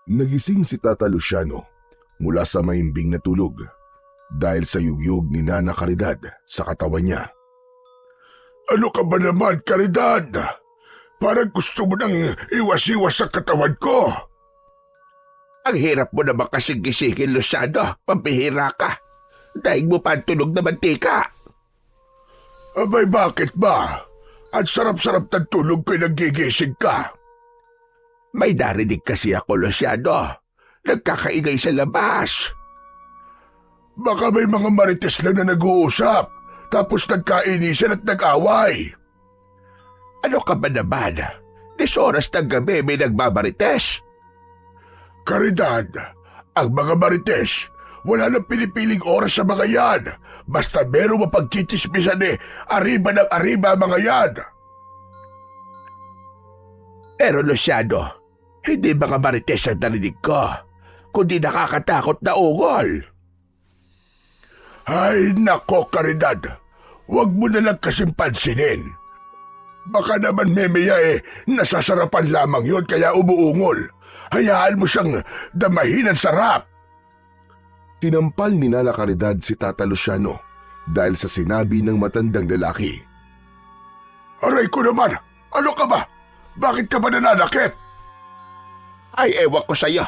Nagising si Tata Luciano mula sa mahimbing na tulog dahil sa yugyug ni Nana Caridad sa katawan niya. Ano ka ba naman, Caridad? Parang gusto mo nang iwas-iwas sa katawan ko. Ang hirap mo naman kasing gisingin, Luciano. Pambihira ka. Daig mo pa ang tunog na mantika. Abay, bakit ba? At sarap-sarap ng tulog ko'y nagigising ka. May narinig kasi ako, Luciano. Nagkakaingay sa labas. Baka may mga marites lang na nag-uusap, tapos nagkainisan at nag-away. Ano ka ba naman? 10 oras ng gabi may nagbabarites. Caridad, ang mga marites, wala nang pinipiling oras sa mga yan. Basta merong mapagkichismisan arriba ng arriba mga yan. Pero Luciano, hindi mga marites ang narinig ko, kundi nakakatakot na ungol. Ay nako, Caridad, huwag mo na lang kasing pansinin. Baka naman memaya nasasarapan lamang yon kaya umuungol. Hayaan mo siyang damahin ang sarap. Tinampal ni Nana Caridad si Tata Luciano dahil sa sinabi ng matandang lalaki. Aray ko naman! Ano ka ba? Bakit ka ba nananakit? Ay, ewan ko sa'yo.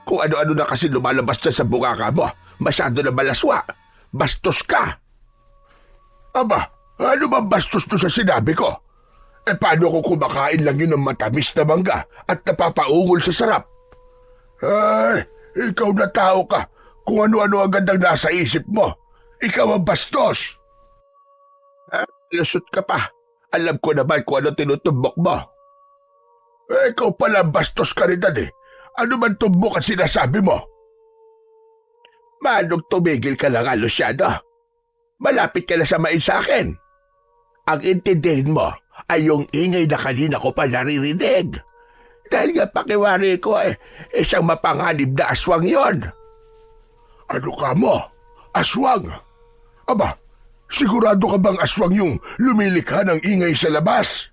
Kung ano-ano na kasi lumalabas dyan sa bunganga mo. Masyado na balaswa. Bastos ka. Aba, ano ba bastos to sa sinabi ko? Paano kung kumakain lang yun ng matamis na mangga at napapaungol sa sarap? Ay, ikaw na tao ka. Kung ano-ano agad ang nasa isip mo. Ikaw ang bastos. Lusot ka pa. Alam ko naman kung ano tinutumbok mo. Ikaw pala bastos, Caridad Ano man tumbok ang sinasabi mo? Manong tumigil ka na nga, Luciano. Malapit ka na sa main sa akin. Ang intindihin mo ay yung ingay na kanina ko pa naririnig. Dahil nga pakiwari ko isang mapanganib na aswang yon. Ano ka mo? Aswang? Aba, sigurado ka bang aswang yung lumilikha ng ingay sa labas?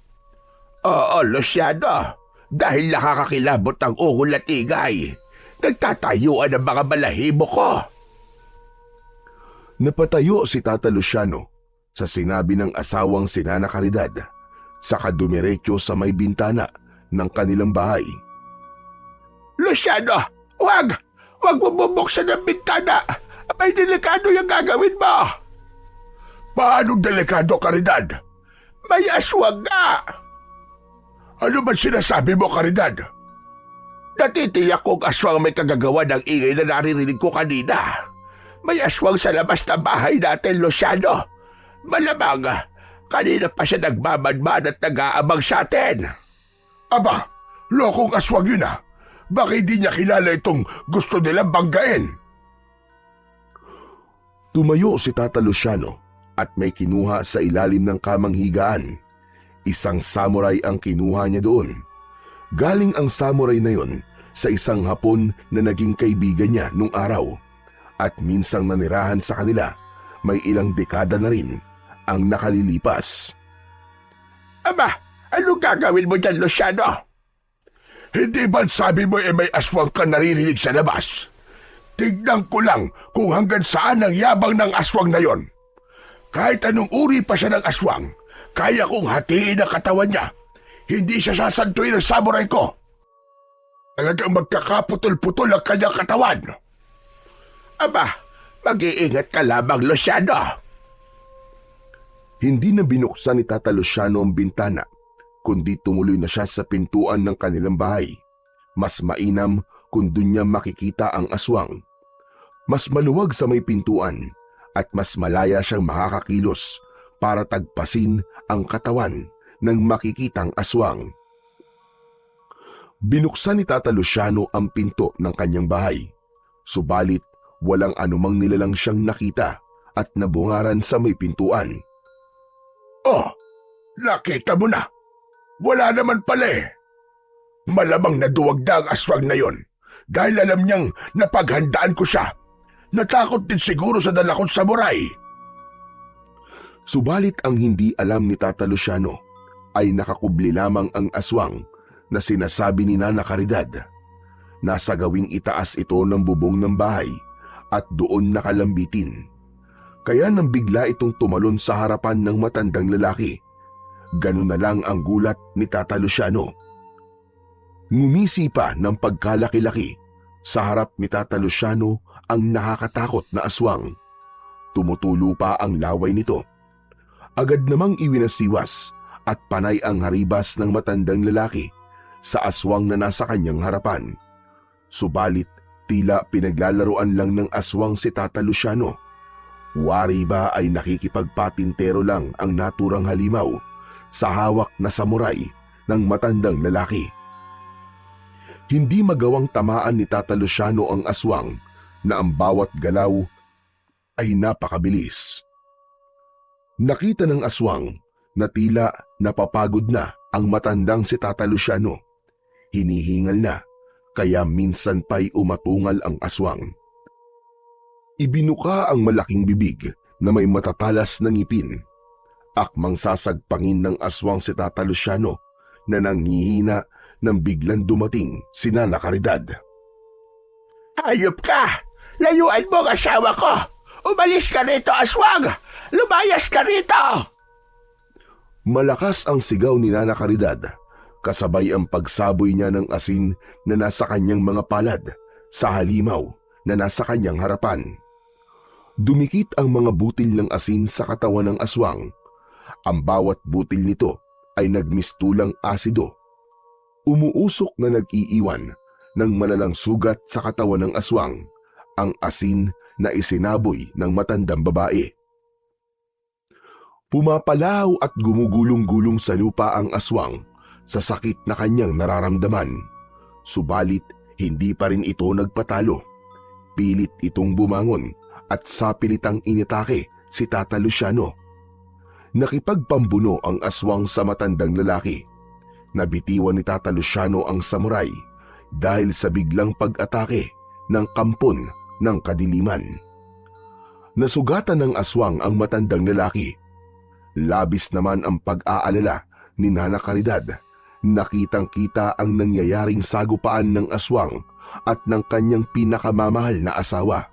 Oo, Luciano. Dahil nakakakilabot ang ungol at ingay. Nagtatayuan ang mga balahibo ko. Napatayo si Tata Luciano sa sinabi ng asawang si Nana Caridad, saka dumiretso sa may bintana ng kanilang bahay. Luciano, wag! Wag mo bubuksan ang bintana! May delikado yung gagawin mo! Paano delikado, Caridad? May aswang nga! Ano ba sinasabi mo, Caridad? Natitiyak kong aswang may kagagawa ng ingay na naririnig ko kanina. May aswang sa labas na bahay natin, Luciano. Malamang, kanina pa siya nagmamadman at nag-aabang sa atin. Aba, lokong aswang yun Bakit di niya kilala itong gusto nilang banggain? Tumayo si Tata Luciano at may kinuha sa ilalim ng kamang higaan. Isang samurai ang kinuha niya doon. Galing ang samurai na yon sa isang Hapon na naging kaibigan niya nung araw. At minsang nanirahan sa kanila, may ilang dekada na rin ang nakalilipas. Aba, anong gagawin mo dyan, Luciano? Hindi ba't sabi mo may aswang ka naririnig sa labas? Tignan ko lang kung hanggang saan ang yabang ng aswang na yon. Kahit anong uri pa siya ng aswang, kaya kong hatiin ang katawan niya. Hindi siya sasantuin ng samurai ko. Talagang magkakaputol-putol ang kanyang katawan. Aba, mag-iingat ka lamang, Luciano. Hindi na binuksan ni Tata Luciano ang bintana, kundi tumuloy na siya sa pintuan ng kanilang bahay. Mas mainam kung doon niya makikita ang aswang. Mas maluwag sa may pintuan at mas malaya siyang makakakilos para tagpasin ang katawan ng makikitang aswang. Binuksan ni Tata Luciano ang pinto ng kanyang bahay. Subalit, walang anumang nilalang siyang nakita at nabungaran sa may pintuan. Oh, nakita mo na. Wala naman pala Malamang naduwag na ang aswang na yon dahil alam niyang napaghandaan ko siya. Natakot din siguro sa dalakong samurai. Subalit ang hindi alam ni Tata Luciano ay nakakubli lamang ang aswang na sinasabi ni Nana Caridad. Nasa gawing itaas ito ng bubong ng bahay at doon nakalambitin. Kaya nang bigla itong tumalon sa harapan ng matandang lalaki, ganun na lang ang gulat ni Tata Luciano. Ngumisi pa ng pagkalaki-laki sa harap ni Tata Luciano ang nakakatakot na aswang. Tumutulo pa ang laway nito. Agad namang iwinasiwas at panay ang haribas ng matandang lalaki sa aswang na nasa kanyang harapan. Subalit tila pinaglalaroan lang ng aswang si Tata Luciano. Wari ba ay nakikipagpatintero lang ang naturang halimaw sa hawak na samuray ng matandang lalaki. Hindi magawang tamaan ni Tata Luciano ang aswang na ang bawat galaw ay napakabilis. Nakita ng aswang na tila napapagod na ang matandang si Tata Luciano. Hinihingal na, kaya minsan pa'y umatungal ang aswang. Ibinuka ang malaking bibig na may matatalas na ngipin. Akmang sasagpangin ng aswang si Tata Luciano na nanghihina nang biglang dumating si Nana Caridad. Hayop ka! Layuan mo ang asawa ko! Umalis ka rito, aswang! Lumayas ka rito! Malakas ang sigaw ni Nana Caridad, kasabay ang pagsaboy niya ng asin na nasa kanyang mga palad sa halimaw na nasa kanyang harapan. Dumikit ang mga butil ng asin sa katawan ng aswang. Ang bawat butil nito ay nagmistulang asido. Umuusok na nag-iiwan ng malalang sugat sa katawan ng aswang, ang asin na isinaboy ng matandang babae. Pumapalaw at gumugulong-gulong sa lupa ang aswang sa sakit na kanyang nararamdaman. Subalit hindi pa rin ito nagpatalo. Pilit itong bumangon at sapilitang initake si Tata Luciano. Nakipagpambuno ang aswang sa matandang lalaki. Nabitiwan ni Tata Luciano ang samuray dahil sa biglang pag-atake ng kampon ng kadiliman. Nasugatan ng aswang ang matandang lalaki. Labis naman ang pag-aalala ni Nana Caridad. Nakitang-kita ang nangyayaring sagupaan ng aswang at ng kanyang pinakamamahal na asawa.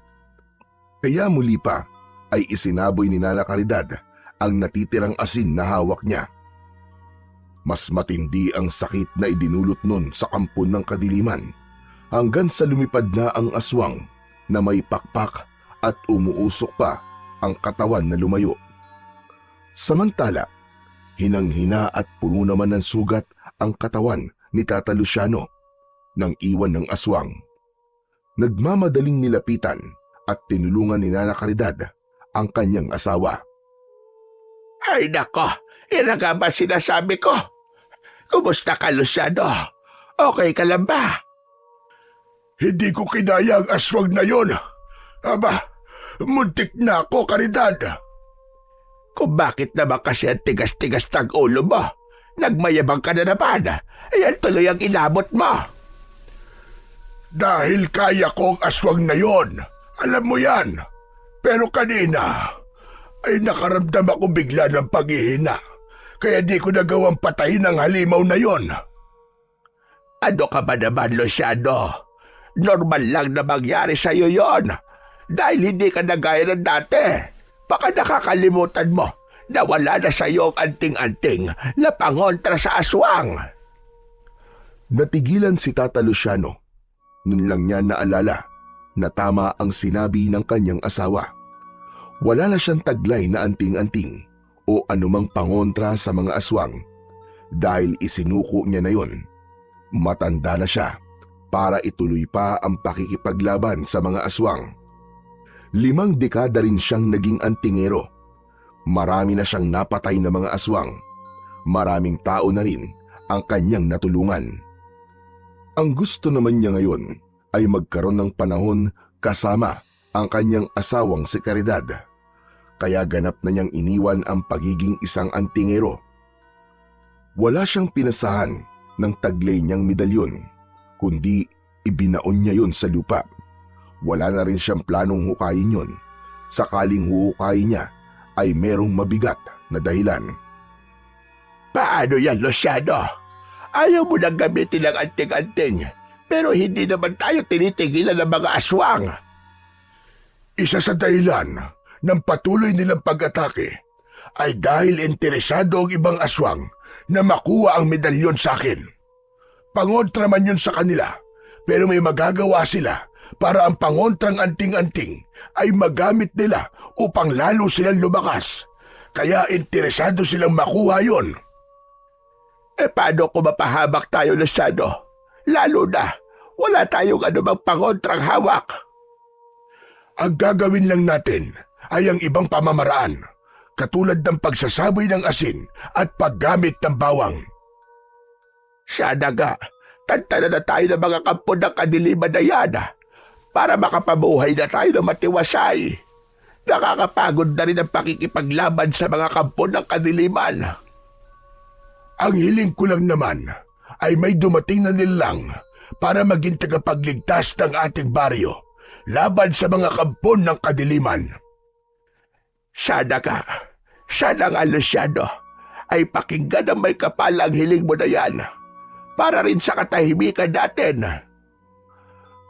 Kaya muli pa ay isinaboy ni Nana Caridad ang natitirang asin na hawak niya. Mas matindi ang sakit na idinulot nun sa kampon ng kadiliman hanggang sa lumipad na ang aswang na may pakpak at umuusok pa ang katawan na lumayo. Samantala, hinang-hina at puno naman ng sugat ang katawan ni Tata Luciano nang iwan ng aswang. Nagmamadaling nilapitan at tinulungan ni Nana Caridad ang kanyang asawa. Ay nako, yan nga ba sinasabi ko? Kumusta ka, Luciano? Okay ka lang ba? Hindi ko kinaya ang aswang na yon. Aba, muntik na ako, Caridad. Kung bakit naman kasi ang tigas-tigas ng ulo mo? Nagmayabang ka na naman. Ayan tuloy ang inabot mo. Dahil kaya ko ang aswang na yon. Alam mo yan. Pero kanina ay nakaramdam ako bigla ng paghihina. Kaya di ko nagawang patayin ang halimaw na yon. Ano ka ba naman, Luciano? Normal lang na mangyari sa'yo yon. Dahil hindi ka na gaya ng dati. Baka nakakalimutan mo na wala na sa'yo ang anting-anting na pangontra sa aswang. Natigilan si Tata Luciano. Nun lang niya naalala na tama ang sinabi ng kanyang asawa. Wala na siyang taglay na anting-anting o anumang pangontra sa mga aswang dahil isinuko niya na yon. Matanda na siya para ituloy pa ang pakikipaglaban sa mga aswang. 5 dekada rin siyang naging antingero. Marami na siyang napatay na mga aswang. Maraming tao na rin ang kanyang natulungan. Ang gusto naman niya ngayon ay magkaroon ng panahon kasama ang kanyang asawang si Caridad. Kaya ganap na niyang iniwan ang pagiging isang antingero. Wala siyang pinasahan ng taglay niyang medalyon, kundi ibinaon niya yon sa lupa. Wala na rin siyang planong hukayin yon. Sakaling huhukayin niya ay merong mabigat na dahilan. Paano yan, Luciano? Ayaw mo nang gamitin ang anting-anting Pero hindi naman tayo tinitigilan ng mga aswang. Isa sa dahilan ng patuloy nilang pag-atake ay dahil interesado ang ibang aswang na makuha ang medalyon sa akin. Pangontra man yun sa kanila, pero may magagawa sila para ang pangontrang anting-anting ay magamit nila upang lalo silang lumakas. Kaya interesado silang makuha yon. Paano kung mapahamak tayo na Shadow? Lalo na, wala tayong anumang pangontrang hawak. Ang gagawin lang natin ay ang ibang pamamaraan, katulad ng pagsasaboy ng asin at paggamit ng bawang. Sana nga, tantana na tayo ng mga kampo ng kadiliman na yan para makapabuhay na tayo ng matiwasay. Nakakapagod na rin ang pakikipaglaban sa mga kampo ng kadiliman. Ang hiling ko lang naman ay may dumating na nilang para maging tagapagligtas ng ating baryo laban sa mga kampon ng kadiliman. Sana nga Luciano, ay pakinggan ang may kapalang hiling mo na yan para rin sa katahimikan natin.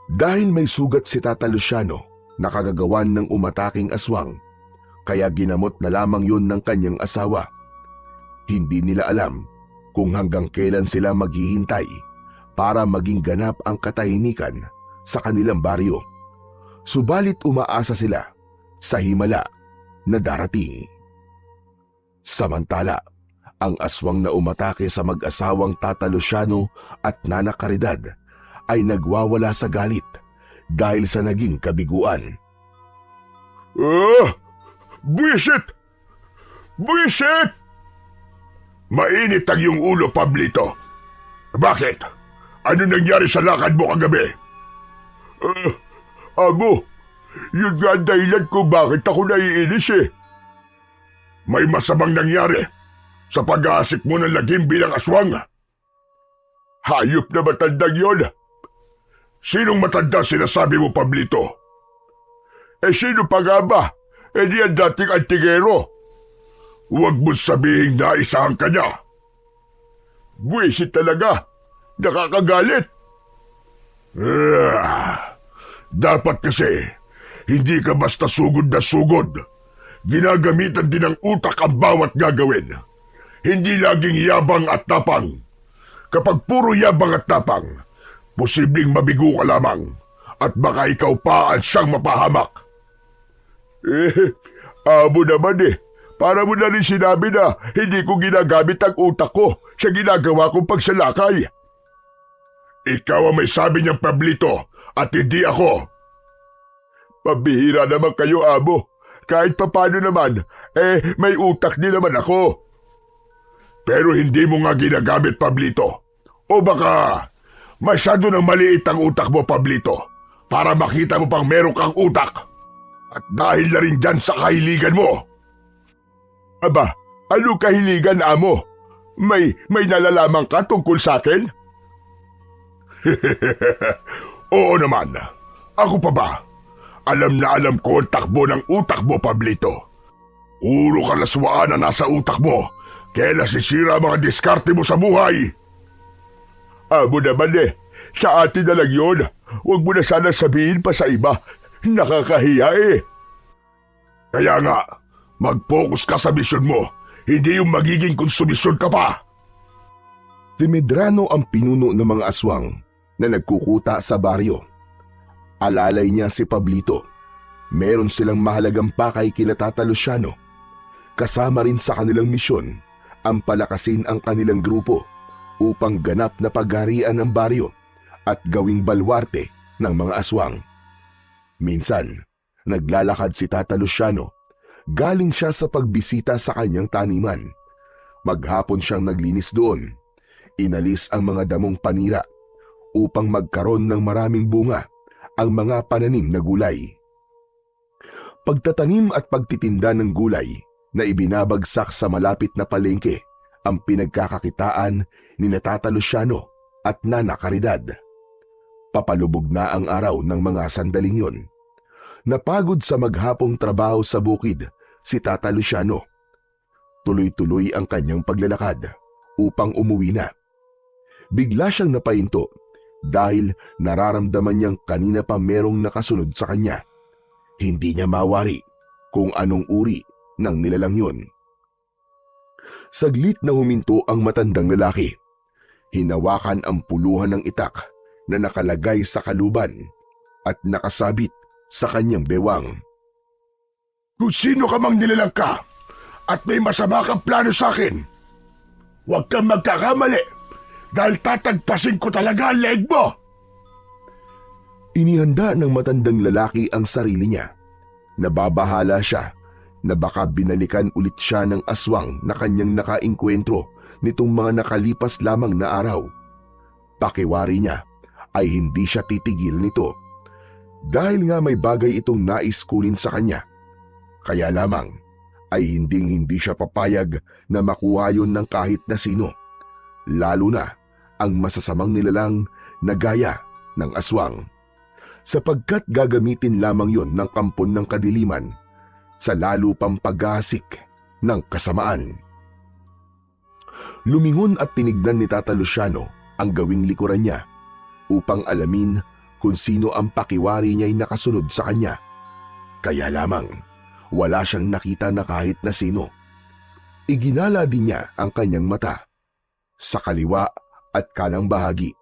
Dahil may sugat si Tata Luciano na kagagawan ng umataking aswang, kaya ginamot na lamang yun ng kanyang asawa. Hindi nila alam kung hanggang kailan sila maghihintay para maging ganap ang katahimikan sa kanilang baryo. Subalit umaasa sila sa himala na darating. Samantala, ang aswang na umatake sa mag-asawang Tata Luciano at Nana Caridad ay nagwawala sa galit dahil sa naging kabiguan. Buwisit! Buwisit! Mainit ang iyong ulo, Pablito. Bakit? Ano nangyari sa lakad mo kagabi? Amo, yun nga ang dahilan kung bakit ako naiinis eh. May masamang nangyari sa pag-aasik mo ng lagim bilang aswang. Hayop na matandang yon. Sinong matanda sinasabi mo, Pablito? Sino pa nga ba? Di ang dating antigero. Huwag mo sabihing naisahan ka niya. Buwisit talaga. Nakakagalit. Dapat kasi, hindi ka basta sugod na sugod. Ginagamitan din ng utak ang bawat gagawin. Hindi laging yabang at tapang. Kapag puro yabang at tapang, posibleng mabigo ka lamang at baka ikaw pa ang siyang mapahamak. Amo naman Para mo na rin sinabi na hindi ko ginagamit ang utak ko sa ginagawa kong pagsalakay. Ikaw ang may sabi niyang Pablito at hindi ako. Pabihira naman kayo, Amo. Kahit papano naman, may utak din naman ako. Pero hindi mo nga ginagamit, Pablito. O baka masyado nang maliit ang utak mo, Pablito, para makita mo pang meron kang utak. At dahil na rin dyan sa kahiligan mo. Aba, ano kahiligan, Amo? May nalalaman ka tungkol sa akin? Oo naman. Ako pa ba? Alam na alam ko ang takbo ng utak mo, Pablito. Puro kalaswaan na nasa utak mo, kaya nasisira mga diskarte mo sa buhay. Amo naman sa atin na lang yun. Huwag mo na sana sabihin pa sa iba. Nakakahiya Kaya nga, mag-focus ka sa misyon mo, hindi yung magiging konsumisyon ka pa. Si Medrano ang pinuno ng mga aswang na nagkukuta sa baryo. Alalay niya si Pablito. Meron silang mahalagang pakay kila Tata Luciano. Kasama rin sa kanilang misyon ang palakasin ang kanilang grupo upang ganap na pagharian ng baryo at gawing balwarte ng mga aswang. Minsan, naglalakad si Tata Luciano. Galing siya sa pagbisita sa kanyang taniman. Maghapon siyang naglinis doon. Inalis ang mga damong panira upang magkaroon ng maraming bunga ang mga pananim na gulay. Pagtatanim at pagtitinda ng gulay na ibinabagsak sa malapit na palengke ang pinagkakakitaan ni Tata Luciano at Nana Caridad. Papalubog na ang araw ng mga sandaling yon. Napagod sa maghapong trabaho sa bukid si Tata Luciano. Tuloy-tuloy ang kanyang paglalakad upang umuwi na. Bigla siyang napahinto dahil nararamdaman niyang kanina pa merong nakasunod sa kanya. Hindi niya mawari kung anong uri ng nilalang yun. Saglit na huminto ang matandang lalaki. Hinawakan ang puluhan ng itak na nakalagay sa kaluban at nakasabit sa kanyang bewang. Kung sino ka mang nilalang ka at may masama kang plano sa akin, huwag kang magkakamali dahil tatagpasin ko talaga ang leeg mo. Inihanda ng matandang lalaki ang sarili niya. Nababahala siya na baka binalikan ulit siya ng aswang na kanyang nakainkwentro nitong mga nakalipas lamang na araw. Pakiwari niya ay hindi siya titigil nito dahil nga may bagay itong nais kunin sa kanya. Kaya lamang ay hindi siya papayag na makuha yun ng kahit na sino, lalo na ang masasamang nilalang na gaya ng aswang, sapagkat gagamitin lamang yon ng kampon ng kadiliman sa lalo pang pag-aasik ng kasamaan. Lumingon at tinignan ni Tata Luciano ang gawing likuran niya upang alamin kung sino ang pakiwari niya'y nakasunod sa kanya. Kaya lamang wala siyang nakita na kahit na sino. Iginala din niya ang kanyang mata sa kaliwa at kanang bahagi.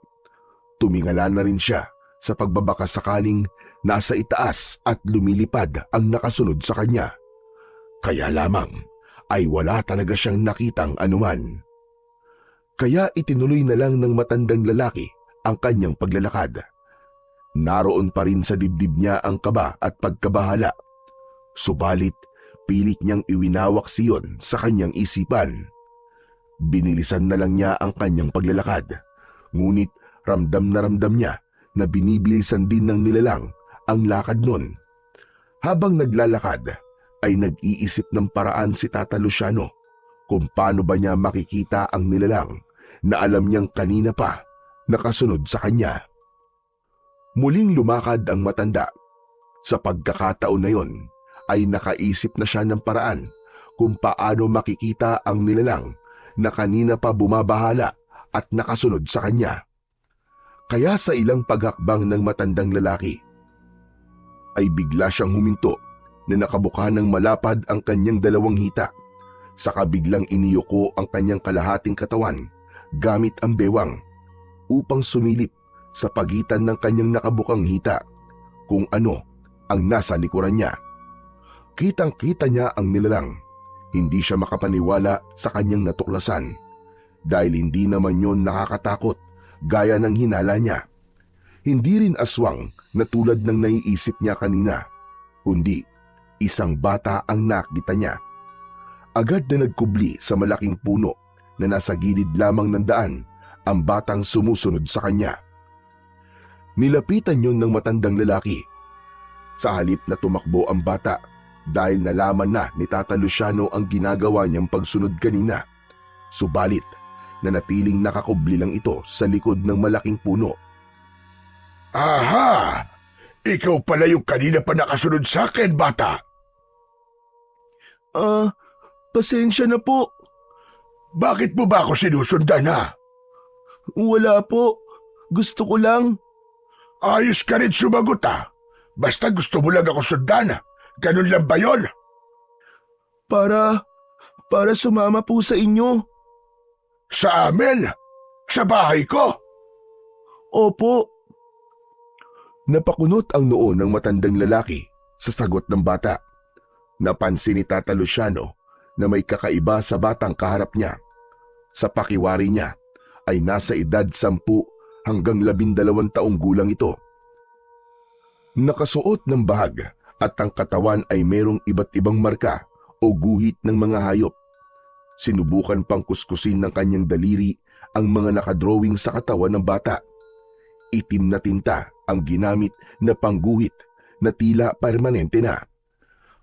Tumingala na rin siya sa pagbabaka sakaling nasa itaas at lumilipad ang nakasunod sa kanya. Kaya lamang ay wala talaga siyang nakitang anuman. Kaya itinuloy na lang ng matandang lalaki ang kanyang paglalakad. Naroon pa rin sa dibdib niya ang kaba at pagkabahala. Subalit pilit niyang iwinawak siyon sa kanyang isipan. Binilisan na lang niya ang kanyang paglalakad. Ngunit ramdam niya na binibilisan din ng nilalang ang lakad nun. Habang naglalakad ay nag-iisip ng paraan si Tata Luciano kung paano ba niya makikita ang nilalang na alam niyang kanina pa nakasunod sa kanya. Muling lumakad ang matanda. Sa pagkakataon na yon ay nakaisip na siya ng paraan kung paano makikita ang nilalang na kanina pa bumabahala at nakasunod sa kanya. Kaya sa ilang paghakbang ng matandang lalaki, ay bigla siyang huminto na nakabuka ng malapad ang kanyang dalawang hita. Saka biglang iniyuko ang kanyang kalahating katawan gamit ang bewang upang sumilip sa pagitan ng kanyang nakabukang hita kung ano ang nasa likuran niya. Kitang-kita niya ang nilalang. Hindi siya makapaniwala sa kanyang natuklasan dahil hindi naman yon nakakatakot gaya ng hinala niya. Hindi rin aswang na tulad ng naiisip niya kanina, kundi isang bata ang nakita niya. Agad na nagkubli sa malaking puno na nasa gilid lamang ng daan ang batang sumusunod sa kanya. Nilapitan yon ng matandang lalaki. Sa halip na tumakbo ang bata dahil nalaman na ni Tata Luciano ang ginagawa niyang pagsunod kanina. Subalit, nanatiling nakakubli lang ito sa likod ng malaking puno. Aha! Ikaw pala yung kanina pa nakasunod sa akin, bata. Pasensya na po. Bakit mo ba ako sinusundan, ha? Wala po. Gusto ko lang. Ayos ka rin sumagot, ha? Basta gusto mo lang ako sundan. Ganun lang ba yon? Para sumama po sa inyo. Sa amin? Sa bahay ko? Opo. Napakunot ang noo ng matandang lalaki sa sagot ng bata. Napansin ni Tata Luciano na may kakaiba sa batang kaharap niya. Sa pakiwari niya ay nasa edad 10 hanggang 12 taong gulang ito. Nakasuot ng bahag at ang katawan ay merong iba't ibang marka o guhit ng mga hayop. Sinubukan pang kuskusin ng kanyang daliri ang mga nakadrawing sa katawan ng bata. Itim na tinta ang ginamit na pangguhit na tila permanente na.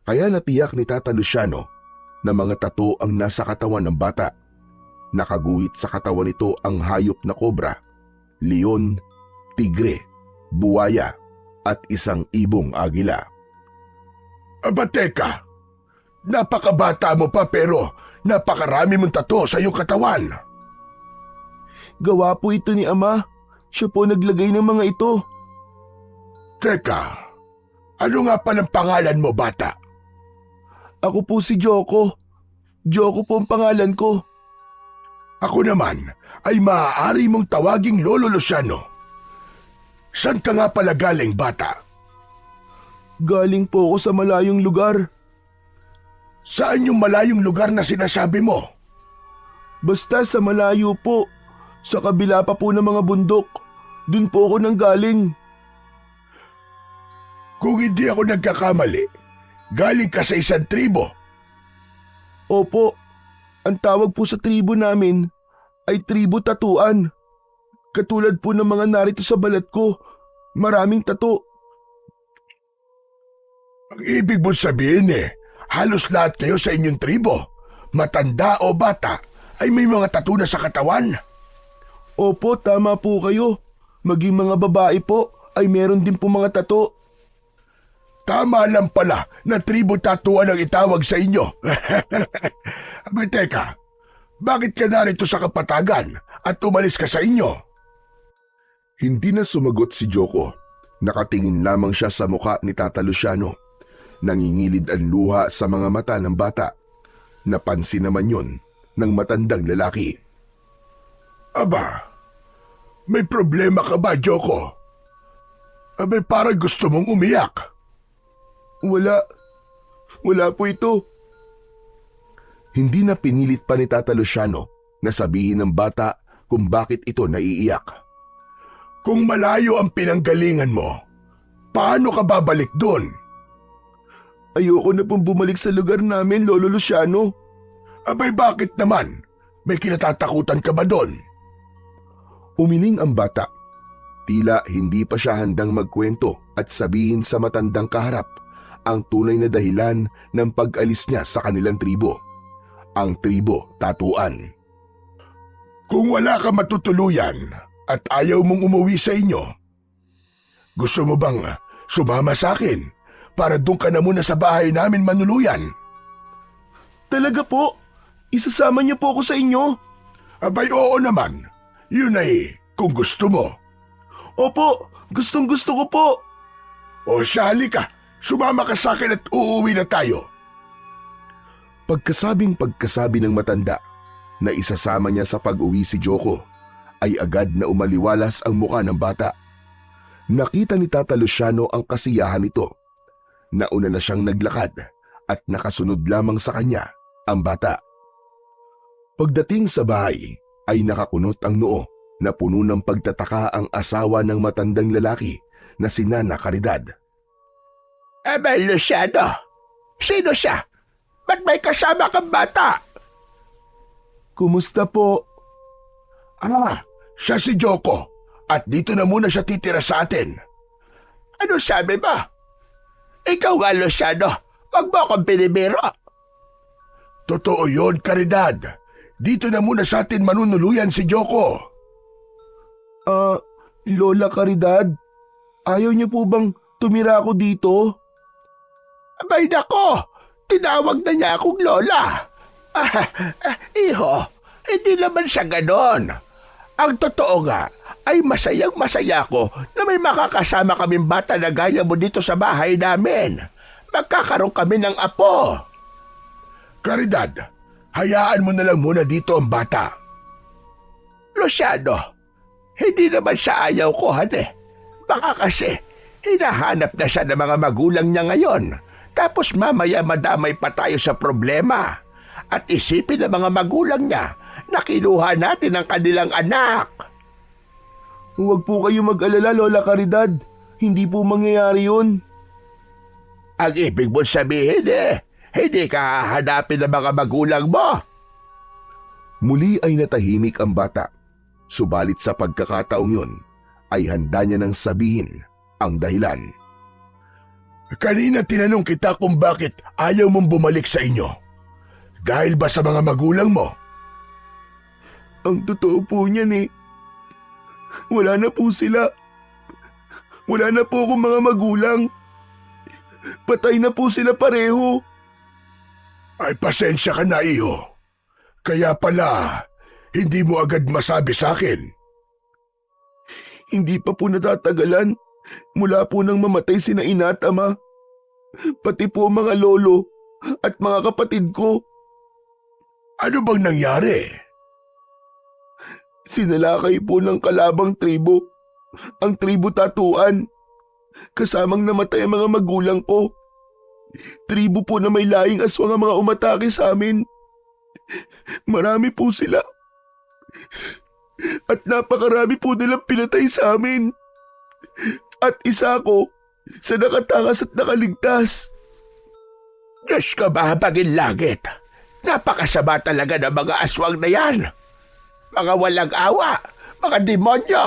Kaya natiyak ni Tata Luciano na mga tato ang nasa katawan ng bata. Nakaguhit sa katawan nito ang hayop na kobra, leon, tigre, buwaya at isang ibong agila. Aba teka, napakabata mo pa pero napakarami mong tato sa iyong katawan. Gawa po ito ni Ama. Siya po naglagay ng mga ito. Teka, ano nga palang pangalan mo, bata? Ako po si Joko. Joko po ang pangalan ko. Ako naman ay maaari mong tawaging Lolo Luciano. Saan ka nga pala galing, bata? Galing po ako sa malayong lugar. Saan yung malayong lugar na sinasabi mo? Basta sa malayo po. Sa kabila pa po ng mga bundok. Dun po ako nanggaling. Kung hindi ako nagkakamali, galing ka sa isang tribo. Opo, ang tawag po sa tribo namin ay tribo tatuan. Katulad po ng mga narito sa balat ko, maraming tato. Ang ibig mong sabihin halos lahat kayo sa inyong tribo, matanda o bata, ay may mga tattoo na sa katawan. Opo, tama po kayo. Maging mga babae po ay meron din po mga tato. Tama lang pala na tribo tatuan ang itawag sa inyo. Abay teka, bakit ka narito sa kapatagan at umalis ka sa inyo? Hindi na sumagot si Joko. Nakatingin lamang siya sa muka ni Tata Luciano. Nangingilid ang luha sa mga mata ng bata. Napansin naman yon ng matandang lalaki. Aba, may problema ka ba, Joko? Abay parang gusto mong umiyak. Wala po ito. Hindi na pinilit pa ni Tata Luciano na sabihin ng bata kung bakit ito naiiyak. Kung malayo ang pinanggalingan mo, paano ka babalik doon? Ayoko na pong bumalik sa lugar namin, Lolo Luciano. Abay bakit naman? May kinatatakutan ka ba doon? Umiling ang bata. Tila hindi pa siya handang magkwento at sabihin sa matandang kaharap ang tunay na dahilan ng pag-alis niya sa kanilang tribo. Ang tribo tatuan. Kung wala ka matutuluyan at ayaw mong umuwi sa inyo, gusto mo bang sumama sa akin para doon ka na muna sa bahay namin manuluyan? Talaga po? Isasama niyo po ako sa inyo? Abay oo naman. Yun ay kung gusto mo. Opo, gustong gusto ko po. O siya halika, sumama ka sa akin at uuwi na tayo. Pagkasabi ng matanda na isasama niya sa pag-uwi si Joko, ay agad na umaliwalas ang muka ng bata. Nakita ni Tata Luciano ang kasiyahan nito. Nauna na siyang naglakad at nakasunod lamang sa kanya ang bata. Pagdating sa bahay ay nakakunot ang noo na puno ng pagtataka ang asawa ng matandang lalaki na si Nana Caridad. Abel Luciano, sino siya? Ba't may kasama kang bata? Kumusta po? Siya si Joko at dito na muna siya titira sa atin. Ano sabi ba? Ikaw nga, Luciano, wag mo akong binibiro. Totoo yun, Caridad. Dito na muna sa atin manunuluyan si Joko. Lola Caridad, ayaw niyo po bang tumira ako dito? Abay nako, tinawag na niya akong lola. Iho, hindi naman siya ganon. Ang totoo nga ay masayang masaya ko na may makakasama kaming bata na gaya mo dito sa bahay namin. Magkakaroon kami ng apo. Caridad, hayaan mo na lang muna dito ang bata. Luciano, hindi naman siya ayaw ko, hane. Baka kasi hinahanap na siya ng mga magulang niya ngayon. Tapos mamaya madamay pa tayo sa problema. At isipin ng mga magulang niya na kinuha natin ang kanilang anak. Huwag po kayo mag-alala, Lola Caridad. Hindi po mangyayari yun. Ang ibig mo sabihin hindi ka hahanapin ng mga magulang mo. Muli ay natahimik ang bata. Subalit sa pagkakataong yun, ay handa niya nang sabihin ang dahilan. Kanina tinanong kita kung bakit ayaw mong bumalik sa inyo. Dahil ba sa mga magulang mo? Ang totoo po niyan wala na po sila. Wala na po akong mga magulang. Patay na po sila pareho. Ay pasensya ka na, iho. Kaya pala, hindi mo agad masabi sa akin. Hindi pa po natatagalan mula po nang mamatay sina ina at ama. Pati po mga lolo at mga kapatid ko. Ano bang nangyari? Sinalakay po ng kalabang tribo, ang tribo Tatuan. Kasamang namatay ang mga magulang ko. Tribo po na may laing aswang ang mga umatake sa amin. Marami po sila. At napakarami po nilang pinatay sa amin. At isa ko sa nakatakas at nakaligtas. Diyos ka ba, baging langit? Napakasama talaga ng mga aswang na yan. Mga walang awa, mga demonyo.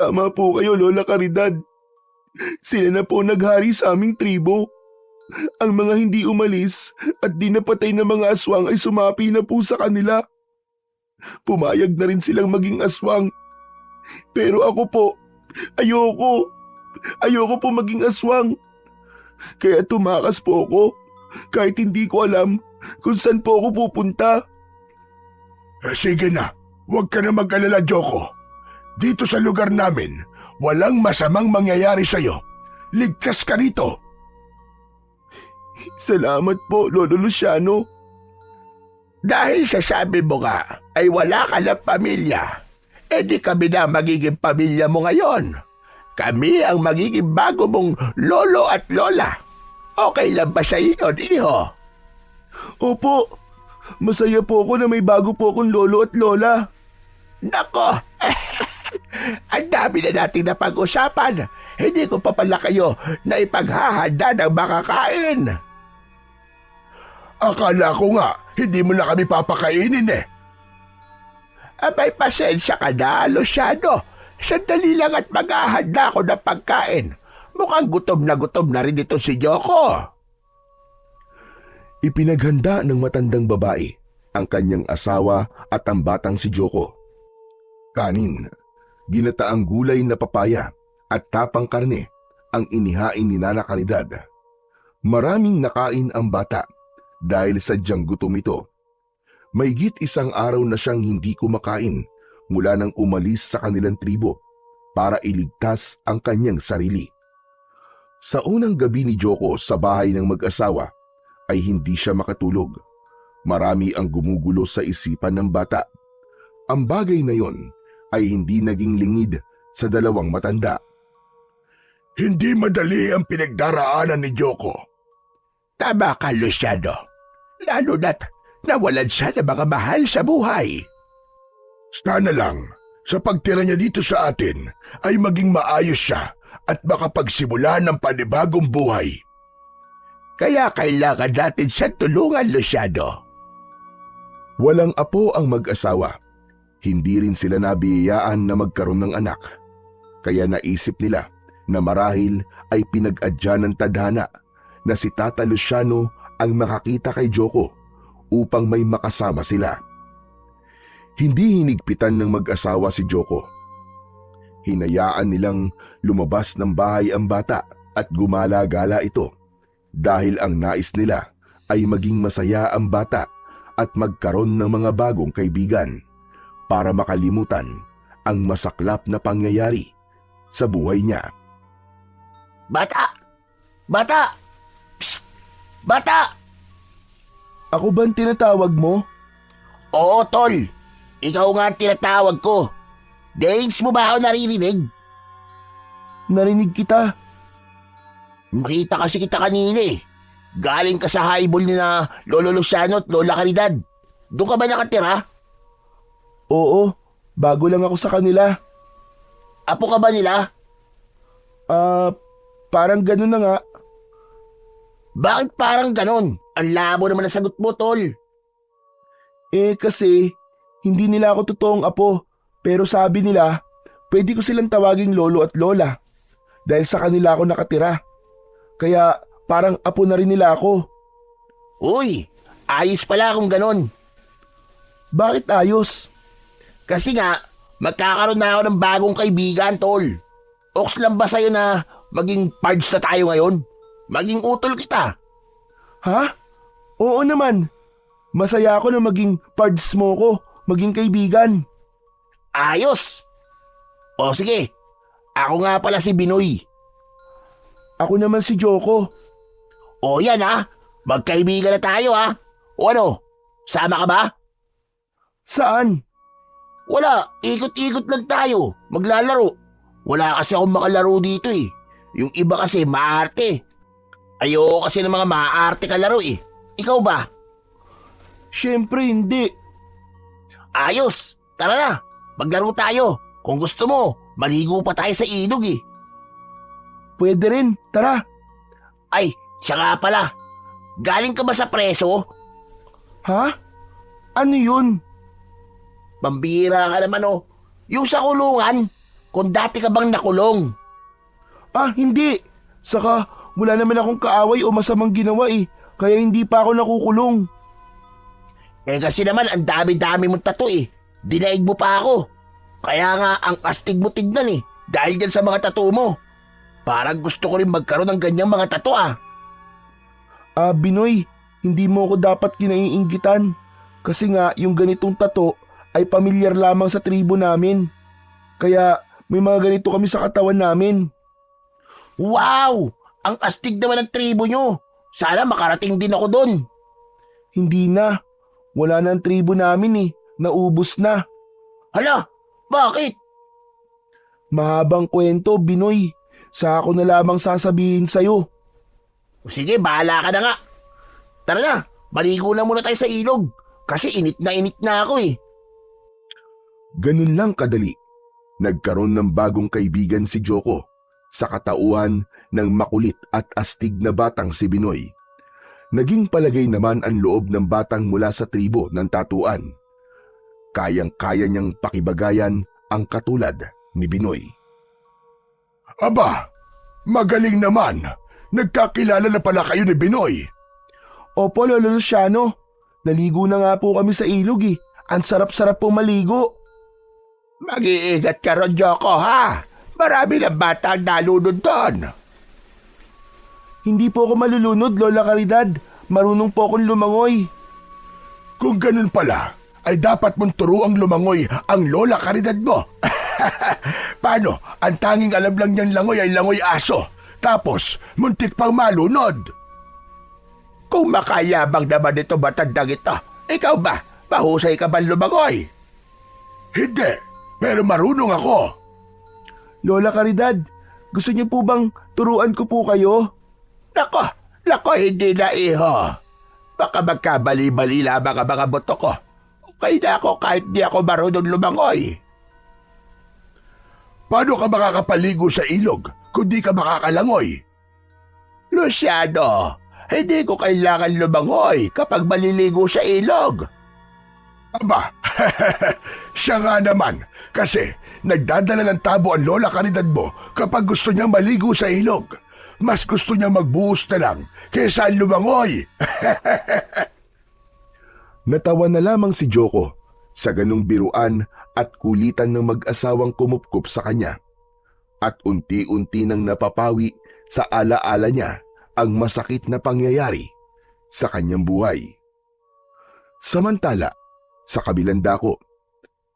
Tama po kayo, Lola Caridad. Sila na po naghari sa aming tribo. Ang mga hindi umalis at di napatay na mga aswang ay sumapi na po sa kanila. Pumayag na rin silang maging aswang. Pero ako po, ayoko. Ayoko po maging aswang. Kaya tumakas po ako kahit hindi ko alam kung saan po ako pupunta. Sige na, huwag ka na mag-alala, Joko. Dito sa lugar namin, walang masamang mangyayari sa'yo. Ligtas ka rito. Salamat po, Lolo Luciano. Dahil sa sabi mo nga ay wala ka ng pamilya, di kami na magiging pamilya mo ngayon. Kami ang magiging bago mong lolo at lola. Okay lang ba sa iyo, iho? Opo, masaya po ako na may bago po akong lolo at lola. Nako, ang dami na nating napag-usapan. Hindi ko pa pala kayo na ipaghahanda ng makakain. Akala ko nga, hindi mo na kami papakainin eh. Abay, pasensya ka na, Luciano. Sandali lang at maghahanda ako ng pagkain. Mukhang gutom na rin ito si Joko. Ipinaghanda ng matandang babae ang kanyang asawa at ang batang si Joko. Kanin, ginataang gulay na papaya at tapang karne ang inihain ni Nana Caridad. Maraming nakain ang bata dahil sadyang gutom ito. Maigit isang araw na siyang hindi kumakain mula nang umalis sa kanilang tribo para iligtas ang kanyang sarili. Sa unang gabi ni Joko sa bahay ng mag-asawa ay hindi siya makatulog. Marami ang gumugulo sa isipan ng bata. Ang bagay na yon ay hindi naging lingid sa dalawang matanda. Hindi madali ang pinagdaraanan ni Joko. Tama ka, Luciano. Lalo na't nawalan siya ng mga mahal sa buhay. Sana lang, sa pagtira niya dito sa atin, ay maging maayos siya at makapagsimula ng panibagong buhay. Kaya kailangan natin siyang tulungan, Luciano. Walang apo ang mag-asawa. Hindi rin sila nabiyayaan na magkaroon ng anak. Kaya naisip nila na marahil ay pinag-adya ng tadhana na si Tata Luciano ang makakita kay Joko upang may makasama sila. Hindi hinigpitan ng mag-asawa si Joko. Hinayaan nilang lumabas ng bahay ang bata at gumala-gala ito dahil ang nais nila ay maging masaya ang bata at magkaroon ng mga bagong kaibigan para makalimutan ang masaklap na pangyayari sa buhay niya. Bata! Bata! Psst! Bata! Ako bang tinatawag mo? Oo, tol. Ikaw nga ang tinatawag ko. Days mo ba ako naririnig? Narinig kita. Makita kasi kita kanina eh. Galing ka sa highball ni na Lolo Luciano at Lola Caridad. Doon ka ba nakatira? Oo, bago lang ako sa kanila. Apo ka ba nila? Parang ganun na nga. Bakit parang ganon? Ang labo naman ang sagot mo, tol. Kasi hindi nila ako totoong apo. Pero sabi nila, pwede ko silang tawaging lolo at lola. Dahil sa kanila ako nakatira. Kaya parang apo na rin nila ako. Uy, ayos pala kung ganon. Bakit ayos? Kasi nga, magkakaroon na ako ng bagong kaibigan, tol. Oks lang ba sa'yo na maging pards na tayo ngayon? Maging utol kita. Ha? Oo naman. Masaya ako na maging pards mo ko, maging kaibigan. Ayos! O sige, ako nga pala si Binoy. Ako naman si Joko. O yan ha, magkaibigan na tayo ha. O ano, sama ka ba? Saan? Wala, ikot-ikot lang tayo, maglalaro. Wala kasi akong makalaro dito eh. Yung iba kasi maarte. Ayoko kasi ng mga maarte kalaro eh. Ikaw ba? Siyempre hindi. Ayos, tara na, maglaro tayo. Kung gusto mo, maligo pa tayo sa ilog eh. Pwede rin, tara. Ay, siya nga pala. Galing ka ba sa preso? Ha? Ano yun? Pambihira ka naman oh. Yung sa kulungan, kung dati ka bang nakulong. Ah, hindi. Saka wala naman akong kaaway o masamang ginawa eh. Kaya hindi pa ako nakukulong. Eh kasi naman ang dami-dami mong tato eh. Dinaig mo pa ako. Kaya nga ang astig mo tignan eh. Dahil dyan sa mga tato mo. Parang gusto ko rin magkaroon ng ganyang mga tato ah. Ah, Binoy, hindi mo ako dapat kinaiinggitan. Kasi nga yung ganitong tato ay pamilyar lamang sa tribo namin. Kaya may mga ganito kami sa katawan namin. Wow! Ang astig naman ng tribo nyo. Sana makarating din ako doon. Hindi na. Wala na ang tribo namin eh. Naubos na. Hala, bakit? Mahabang kwento, Binoy. Sa ako na lamang sasabihin sa'yo. Sige, bahala ka na nga. Tara na, maligo na muna tayo sa ilog. Kasi init na ako eh. Ganun lang kadali. Nagkaroon ng bagong kaibigan si Joko sa katauhan ng makulit at astig na batang si Binoy. Naging palagay naman ang loob ng batang mula sa tribo ng tatuan. Kayang-kaya niyang pakibagayan ang katulad ni Binoy. Aba, magaling naman. Nagkakilala na pala kayo ni Binoy. Opo, Lolo Luciano. Naligo na nga po kami sa ilog eh. Ang sarap-sarap po maligo. Mag-iingat ka ron, Joko, ha? Marami ng bata ang nalunod doon. Hindi po ako malulunod, Lola Caridad. Marunong po akong lumangoy. Kung ganun pala, ay dapat mong turuang lumangoy ang Lola Caridad mo. Paano? Ang tanging alam lang niyang langoy ay langoy aso. Tapos, muntik pang malunod. Kung makayabang naman ito matandang ito, ikaw ba? Mahusay ka ba lumangoy? Hindi, pero marunong ako. Lola Caridad, gusto niyo po bang turuan ko po kayo? Nako, hindi na iho. Baka magkabali-bali lamang ang mga buto ko. Okay na ako kahit di ako marunong lumangoy. Paano ka makakapaligo sa ilog kung di ka makakalangoy? Luciano, hindi ko kailangan lumangoy kapag maliligo sa ilog. Aba, siya nga naman. Kasi nagdadala ng tabo ang Lola Caridad mo kapag gusto niyang maligo sa ilog. Mas gusto niya magbuhos na lang kaysa lumangoy. Natawa na lamang si Joko sa ganung biruan at kulitan ng mag-asawang kumupkup sa kanya. At unti-unti nang napapawi sa alaala niya ang masakit na pangyayari sa kanyang buhay. Samantala, sa kabilang dako,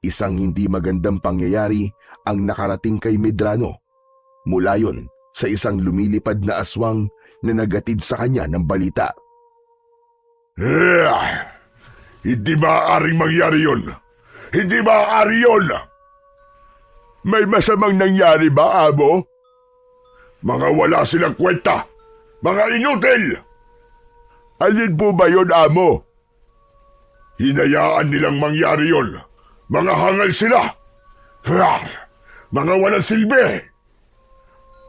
isang hindi magandang pangyayari ang nakarating kay Medrano. Mula yon sa isang lumilipad na aswang na nagatid sa kanya ng balita. Hindi maaaring mangyari yun. Hindi maaari yun. May masamang nangyari ba, Amo? Mga wala silang kwenta. Mga inutil. Alin po ba yun, Amo? Hinayaan nilang mangyari yun. Mga hangal sila. Mga walang silbi.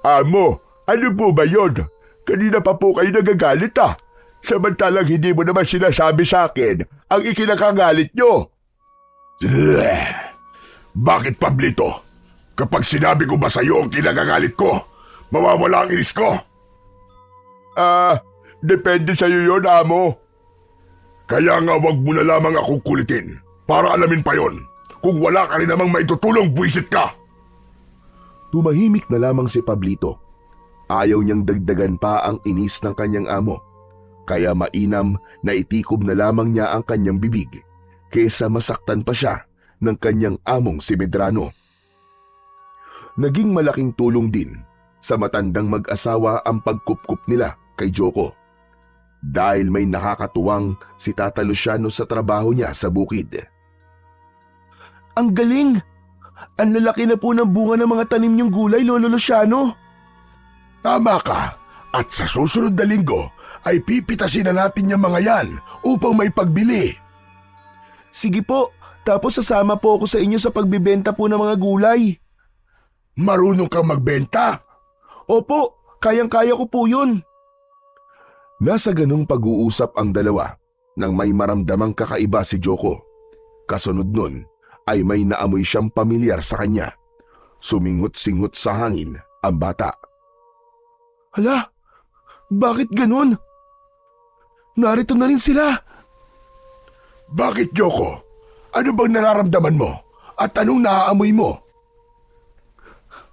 Amo, ano po ba yun? Kanina pa po kayo nagagalit Samantalang hindi mo naman sinasabi sa akin ang ikinakagalit nyo. Bakit, Pablito? Kapag sinabi ko ba sa iyo ang kinagagalit ko, mawawala ang inis ko? Depende sa iyo yun, Amo. Kaya nga wag mo na lamang akong kulitin para alamin pa yon. Kung wala ka rin namang maitutulong, buwisit ka. Tumahimik na lamang si Pablito. Ayaw niyang dagdagan pa ang inis ng kanyang amo. Kaya mainam na itikob na lamang niya ang kanyang bibig kaysa masaktan pa siya ng kanyang among si Medrano. Naging malaking tulong din sa matandang mag-asawa ang pagkupkup nila kay Joko. Dahil may nakakatuwang si Tata Luciano sa trabaho niya sa bukid. Ang galing! Ang lalaki na po ng bunga ng mga tanim niyong gulay, Lolo Luciano. Tama ka. At sa susunod na linggo ay pipitasin na natin yung mga yan upang may pagbili. Sige po, tapos sasama po ako sa inyo sa pagbibenta po ng mga gulay. Marunong kang magbenta? Opo, kayang-kaya ko po yun. Nasa ganung pag-uusap ang dalawa nang may maramdamang kakaiba si Joko. Kasunod nun ay may naamoy siyang pamilyar sa kanya. Sumingot-singot sa hangin ang bata. Hala, bakit ganun? Narito na rin sila. Bakit, Joko? Ano bang nararamdaman mo? At anong naaamoy mo?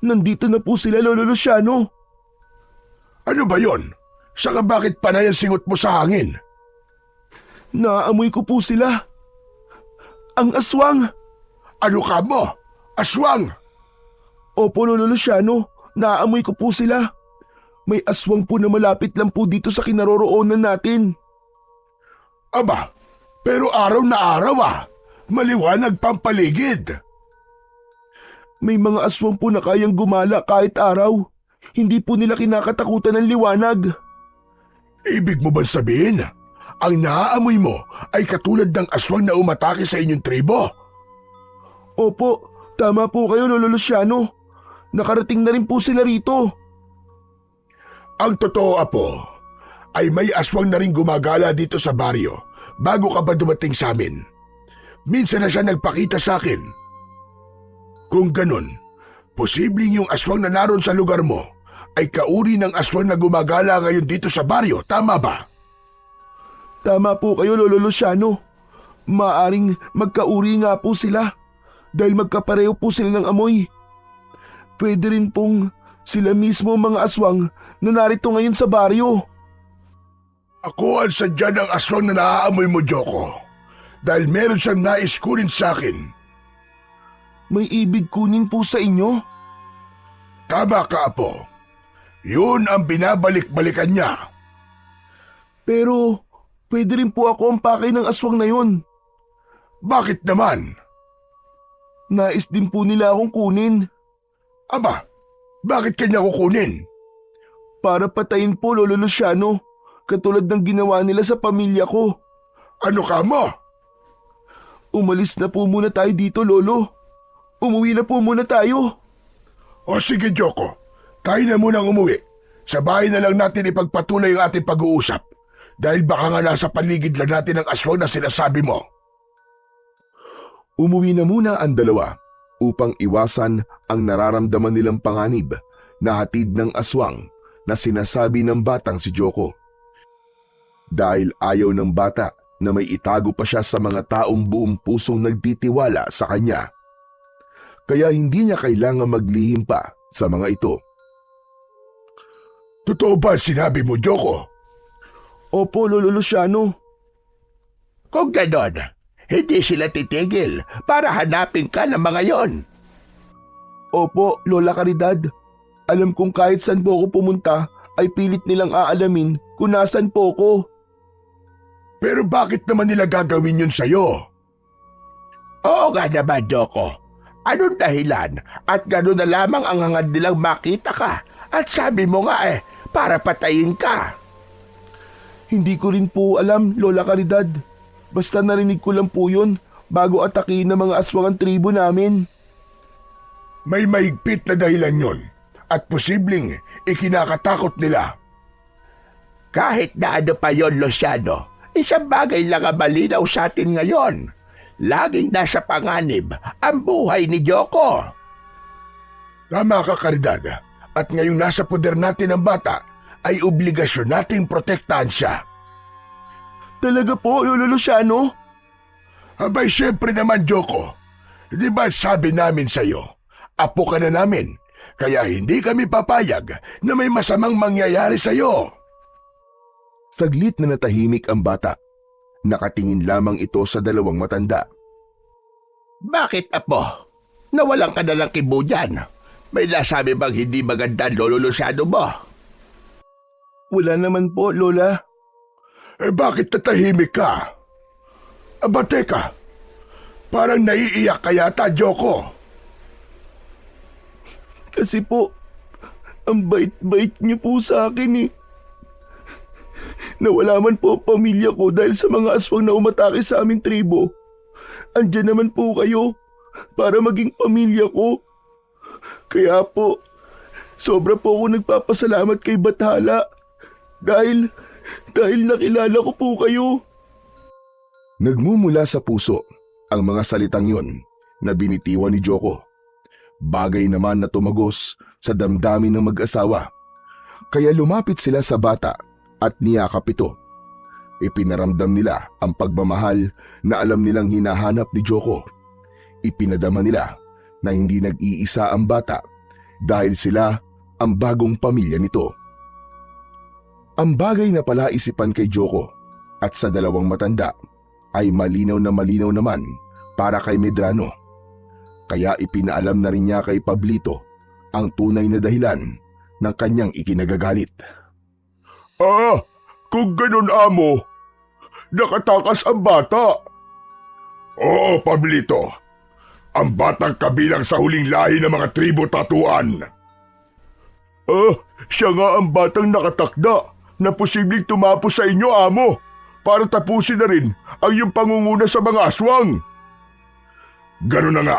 Nandito na po sila, Lolo Luciano. Ano ba yon? Saka bakit panay ang singot mo sa hangin? Naamoy ko po sila. Ang aswang. Ano ka mo? Aswang! Opo, Lolo Luciano, naamoy ko po sila. May aswang po na malapit lang po dito sa kinaroroonan natin. Aba, pero araw na araw maliwanag pang paligid. May mga aswang po na kayang gumala kahit araw. Hindi po nila kinakatakutan ng liwanag. Ibig mo bang sabihin, ang naaamoy mo ay katulad ng aswang na umatake sa inyong tribo? Opo, tama po kayo, Lolo Luciano. Nakarating na rin po sila rito. Ang totoo, Apo, ay may aswang na rin gumagala dito sa baryo bago ka ba dumating sa amin. Minsan na siya nagpakita sa akin. Kung ganun, posibleng yung aswang na naroon sa lugar mo ay kauri ng aswang na gumagala ngayon dito sa baryo, tama ba? Tama po kayo, Lolo Luciano. Maaring magkauri nga po sila dahil magkapareho po sila ng amoy. Pwede rin pong sila mismo mga aswang na narito ngayon sa baryo. Ako ang sadya ng aswang na naaamoy mo, Joko, dahil meron siyang nais kunin sa akin. May ibig kunin po sa inyo? Tama ka, Apo. Yun ang binabalik-balikan niya. Pero pwede rin po ako ang pakay ng aswang na yun. Bakit naman? Nais din po nila akong kunin. Aba, bakit kanya kukunin? Para patayin po, Lolo Luciano, katulad ng ginawa nila sa pamilya ko. Ano ka mo? Umalis na po muna tayo dito, Lolo. Umuwi na po muna tayo. O sige, Joko. Tayo na munang umuwi. Sa bahay na lang natin ipagpatuloy ang ating pag-uusap. Dahil baka nga nasa paligid lang natin ang aswang na sinasabi mo. Umuwi na muna ang dalawa upang iwasan ang nararamdaman nilang panganib na hatid ng aswang na sinasabi ng batang si Joko. Dahil ayaw ng bata na may itago pa siya sa mga taong buong pusong nagtitiwala sa kanya. Kaya hindi niya kailangan maglihim pa sa mga ito. Totoo ba sinabi mo, Joko? Opo, Lolo Luciano. Kung ganon, hindi sila titigil para hanapin ka ng mga yon. Opo, Lola Caridad. Alam kong kahit saan po ako pumunta ay pilit nilang aalamin kung nasan po ako. Pero bakit naman nila gagawin yun sa'yo? Oo nga naman, Joko. Anong dahilan at gano'n na lamang ang hangad nilang makita ka at sabi mo nga para patayin ka? Hindi ko rin po alam, Lola Caridad. Basta narinig ko lang po yun bago atakihin ng mga aswang ang tribo namin. May mahigpit na dahilan yon at posibleng ikinakatakot nila. Kahit na ano pa yon, Luciano, isang bagay lang ang malinaw sa atin ngayon. Laging nasa panganib ang buhay ni Joko. Tama ka, Caridad. At ngayong nasa poder natin ang bata, ay obligasyon nating protektahan siya. Talaga po, Lolo Luciano? Abay, syempre naman, Joko. Di ba sabi namin sa'yo, apo ka na namin, kaya hindi kami papayag na may masamang mangyayari sa'yo. Saglit na natahimik ang bata. Nakatingin lamang ito sa dalawang matanda. Bakit, apo? Nawalan ka na lang kibo dyan. May nasabi bang hindi maganda ang lolo Luciano mo? Wala naman po, Lola. Bakit tatahimik ka? Aba teka, parang naiiyak ka yata, Joko. Kasi po, ang bait-bait niyo po sa akin eh. Nawala man po ang pamilya ko dahil sa mga aswang na umatake sa aming tribo. Andiyan naman po kayo para maging pamilya ko. Kaya po, sobra po ako nagpapasalamat kay Bathala dahil nakilala ko po kayo. Nagmumula sa puso ang mga salitang yon na binitiwan ni Joko. Bagay naman na tumagos sa damdamin ng mag-asawa. Kaya lumapit sila sa bata at niyakap ito. Ipinaramdam nila ang pagmamahal na alam nilang hinahanap ni Joko. Ipinadama nila na hindi nag-iisa ang bata dahil sila ang bagong pamilya nito. Ang bagay na palaisipan kay Joko at sa dalawang matanda ay malinaw naman para kay Medrano. Kaya ipinaalam na rin niya kay Pablito ang tunay na dahilan ng kanyang ikinagagalit. Kung ganun, amo, nakatakas ang bata. Oo, Pablito. Ang batang kabilang sa huling lahi ng mga tribo tatuan. Siya nga ang batang nakatakda na posibleng tumapos sa inyo, amo, para tapusin na rin ang iyong pangunguna sa mga aswang. Ganun na nga,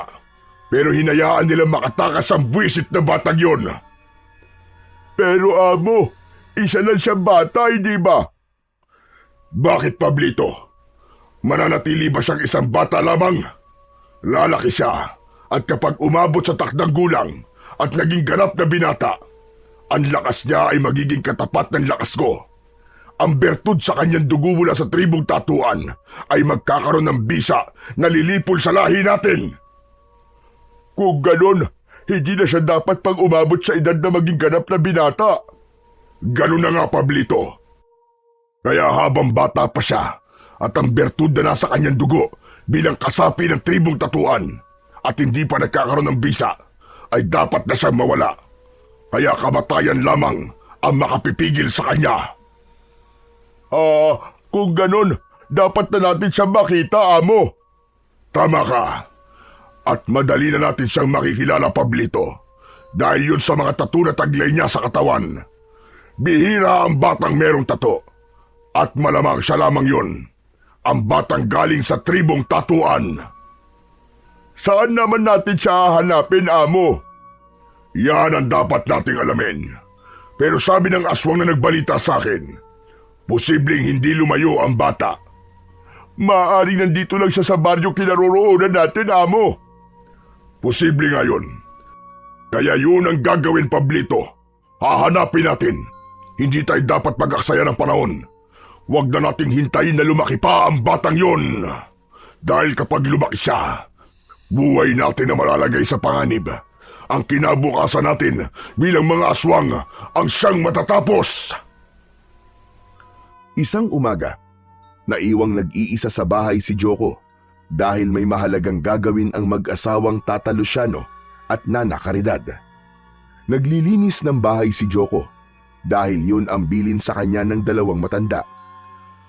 pero hinayaan nilang makatakas ang buwisit na batang yon. Pero amo, isa lang siyang bata, hindi ba? Bakit, Pablito? Mananatili ba siyang isang bata lamang? Lalaki siya, at kapag umabot sa takdang gulang at naging ganap na binata, ang lakas niya ay magiging katapat ng lakas ko. Ang bertud sa kanyang dugo mula sa tribong tatuan ay magkakaroon ng bisa na lilipol sa lahi natin. Kung ganon, hindi na siya dapat pang umabot sa edad na maging ganap na binata. Ganon na nga, Pablito. Kaya habang bata pa siya at ang bertud na nasa kanyang dugo bilang kasapi ng tribong tatuan at hindi pa nagkakaroon ng bisa, ay dapat na siyang mawala. Kaya kamatayan lamang ang makapipigil sa kanya. Kung ganon, dapat na natin siyang makita, amo. Tama ka. At madali na natin siyang makikilala, Pablito, dahil yun sa mga tattoo na taglay niya sa katawan. Bihira ang batang merong tato. At malamang siya lamang yun, ang batang galing sa tribong tatuan. Saan naman natin siya hahanapin, amo? Yan ang dapat nating alamin. Pero sabi ng aswang na nagbalita sa akin, posibleng hindi lumayo ang bata. Maaaring nandito lang siya sa baryo kinaroroonan natin, amo. Posible nga yun. Kaya yun ang gagawin, Pablito. Hahanapin natin. Hindi tayo dapat mag-aksaya ng panahon. Huwag na nating hintayin na lumaki pa ang batang yun. Dahil kapag lumaki siya, buhay natin na malalagay sa panganib. Ang kinabukasan natin bilang mga aswang ang siyang matatapos. Isang umaga, naiwang nag-iisa sa bahay si Joko dahil may mahalagang gagawin ang mag-asawang Tata Luciano at Nana Caridad. Naglilinis ng bahay si Joko dahil yun ang bilin sa kanya ng dalawang matanda.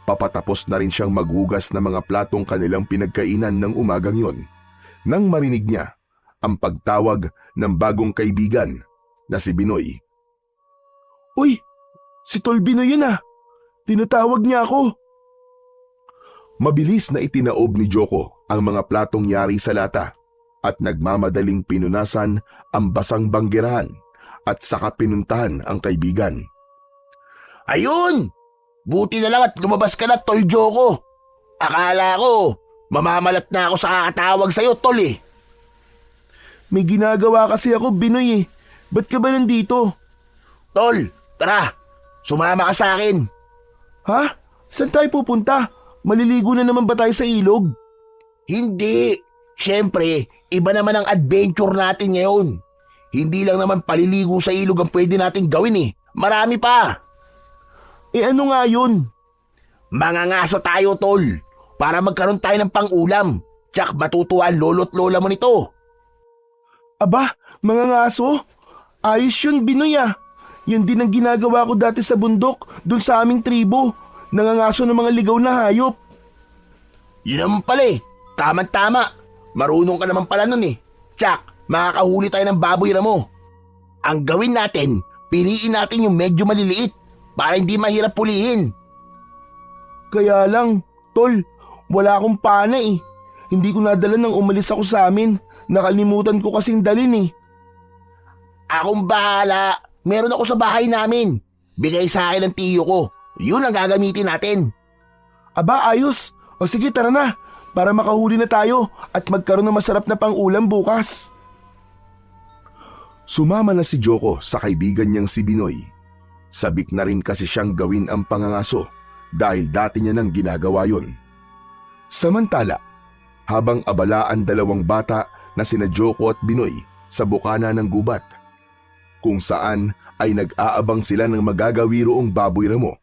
Papatapos na rin siyang maghugas ng mga platong kanilang pinagkainan ng umagang yon nang marinig niya ang pagtawag ng bagong kaibigan na si Binoy. Uy, si Tol Binoy yun ah. Tinatawag niya ako. Mabilis na itinaob ni Joko ang mga platong yari sa lata at nagmamadaling pinunasan ang basang banggerahan at saka pinuntahan ang kaibigan. Ayun! Buti na lang at lumabas ka na, Tol Joko. Akala ko, mamamalat na ako sa kakatawag sa'yo, Tol eh. May ginagawa kasi ako, Binoy eh. Ba't ka ba nandito? Tol, tara, sumama ka sa akin. Ha? Saan tayo pupunta? Maliligo na naman ba tayo sa ilog? Hindi. Siyempre, iba naman ang adventure natin ngayon. Hindi lang naman paliligo sa ilog ang pwede nating gawin eh. Marami pa. Ano nga yun? Mangangaso tayo, Tol. Para magkaroon tayo ng pang-ulam. Tsak matutuwa ang lolo't lola mo nito. Aba, mga ngaso? Ayos yun, Binoy ah. Yan din ang ginagawa ko dati sa bundok, dun sa aming tribo. Nangangaso ng mga ligaw na hayop. Yun naman pala eh. Tama-tama. Marunong ka naman pala nun eh. Tsak, makakahuli tayo ng baboy Ramo. Ang gawin natin, piliin natin yung medyo maliliit para hindi mahirap pulihin. Kaya lang, tol, wala akong pana eh. Hindi ko nadala nang umalis ako sa amin. Nakalimutan ko kasing dalin eh. Akong bahala. Meron ako sa bahay namin. Bigay sa akin ng tiyo ko. Yun ang gagamitin natin. Aba, ayos. O sige, tara na. Para makahuli na tayo at magkaroon ng masarap na pang-ulam bukas. Sumama na si Joko sa kaibigan niyang si Binoy. Sabik na rin kasi siyang gawin ang pangangaso dahil dati niya nang ginagawa yun. Samantala, habang abala ang dalawang bata na sina Joko at Binoy sa bukana ng gubat, kung saan ay nag-aabang sila ng magagawiroong baboy Ramo,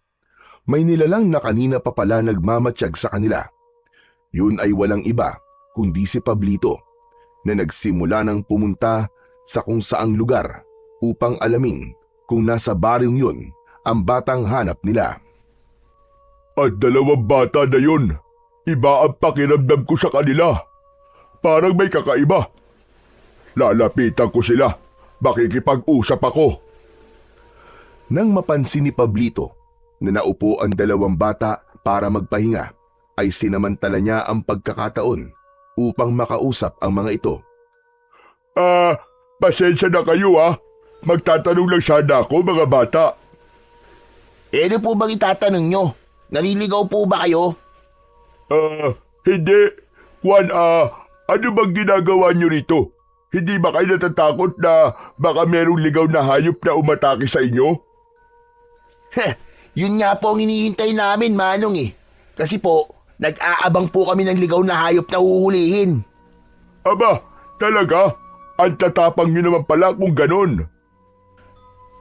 may nilalang na kanina pa pala nagmamatsyag sa kanila. Yun ay walang iba kundi si Pablito na nagsimula ng pumunta sa kung saang lugar upang alamin kung nasa baryong yun ang batang hanap nila. At dalawang bata na yun, iba ang pakiramdam ko sa kanila. Parang may kakaiba. Lalapitan ko sila, makikipag-usap ako. Nang mapansin ni Pablito na naupo ang dalawang bata para magpahinga, ay sinamantala niya ang pagkakataon upang makausap ang mga ito. Pasensya na kayo Magtatanong lang sana ako mga bata. Ano po bang itatanong nyo? Naliligaw po ba kayo? Hindi. Juan, ano bang ginagawa nyo rito? Hindi ba kayo natatakot na baka merong ligaw na hayop na umatake sa inyo? Yun nga po ang hinihintay namin, Manong eh. Kasi po, nag-aabang po kami ng ligaw na hayop na huhulihin. Aba, talaga? Ang tatapang nyo naman pala kung ganon.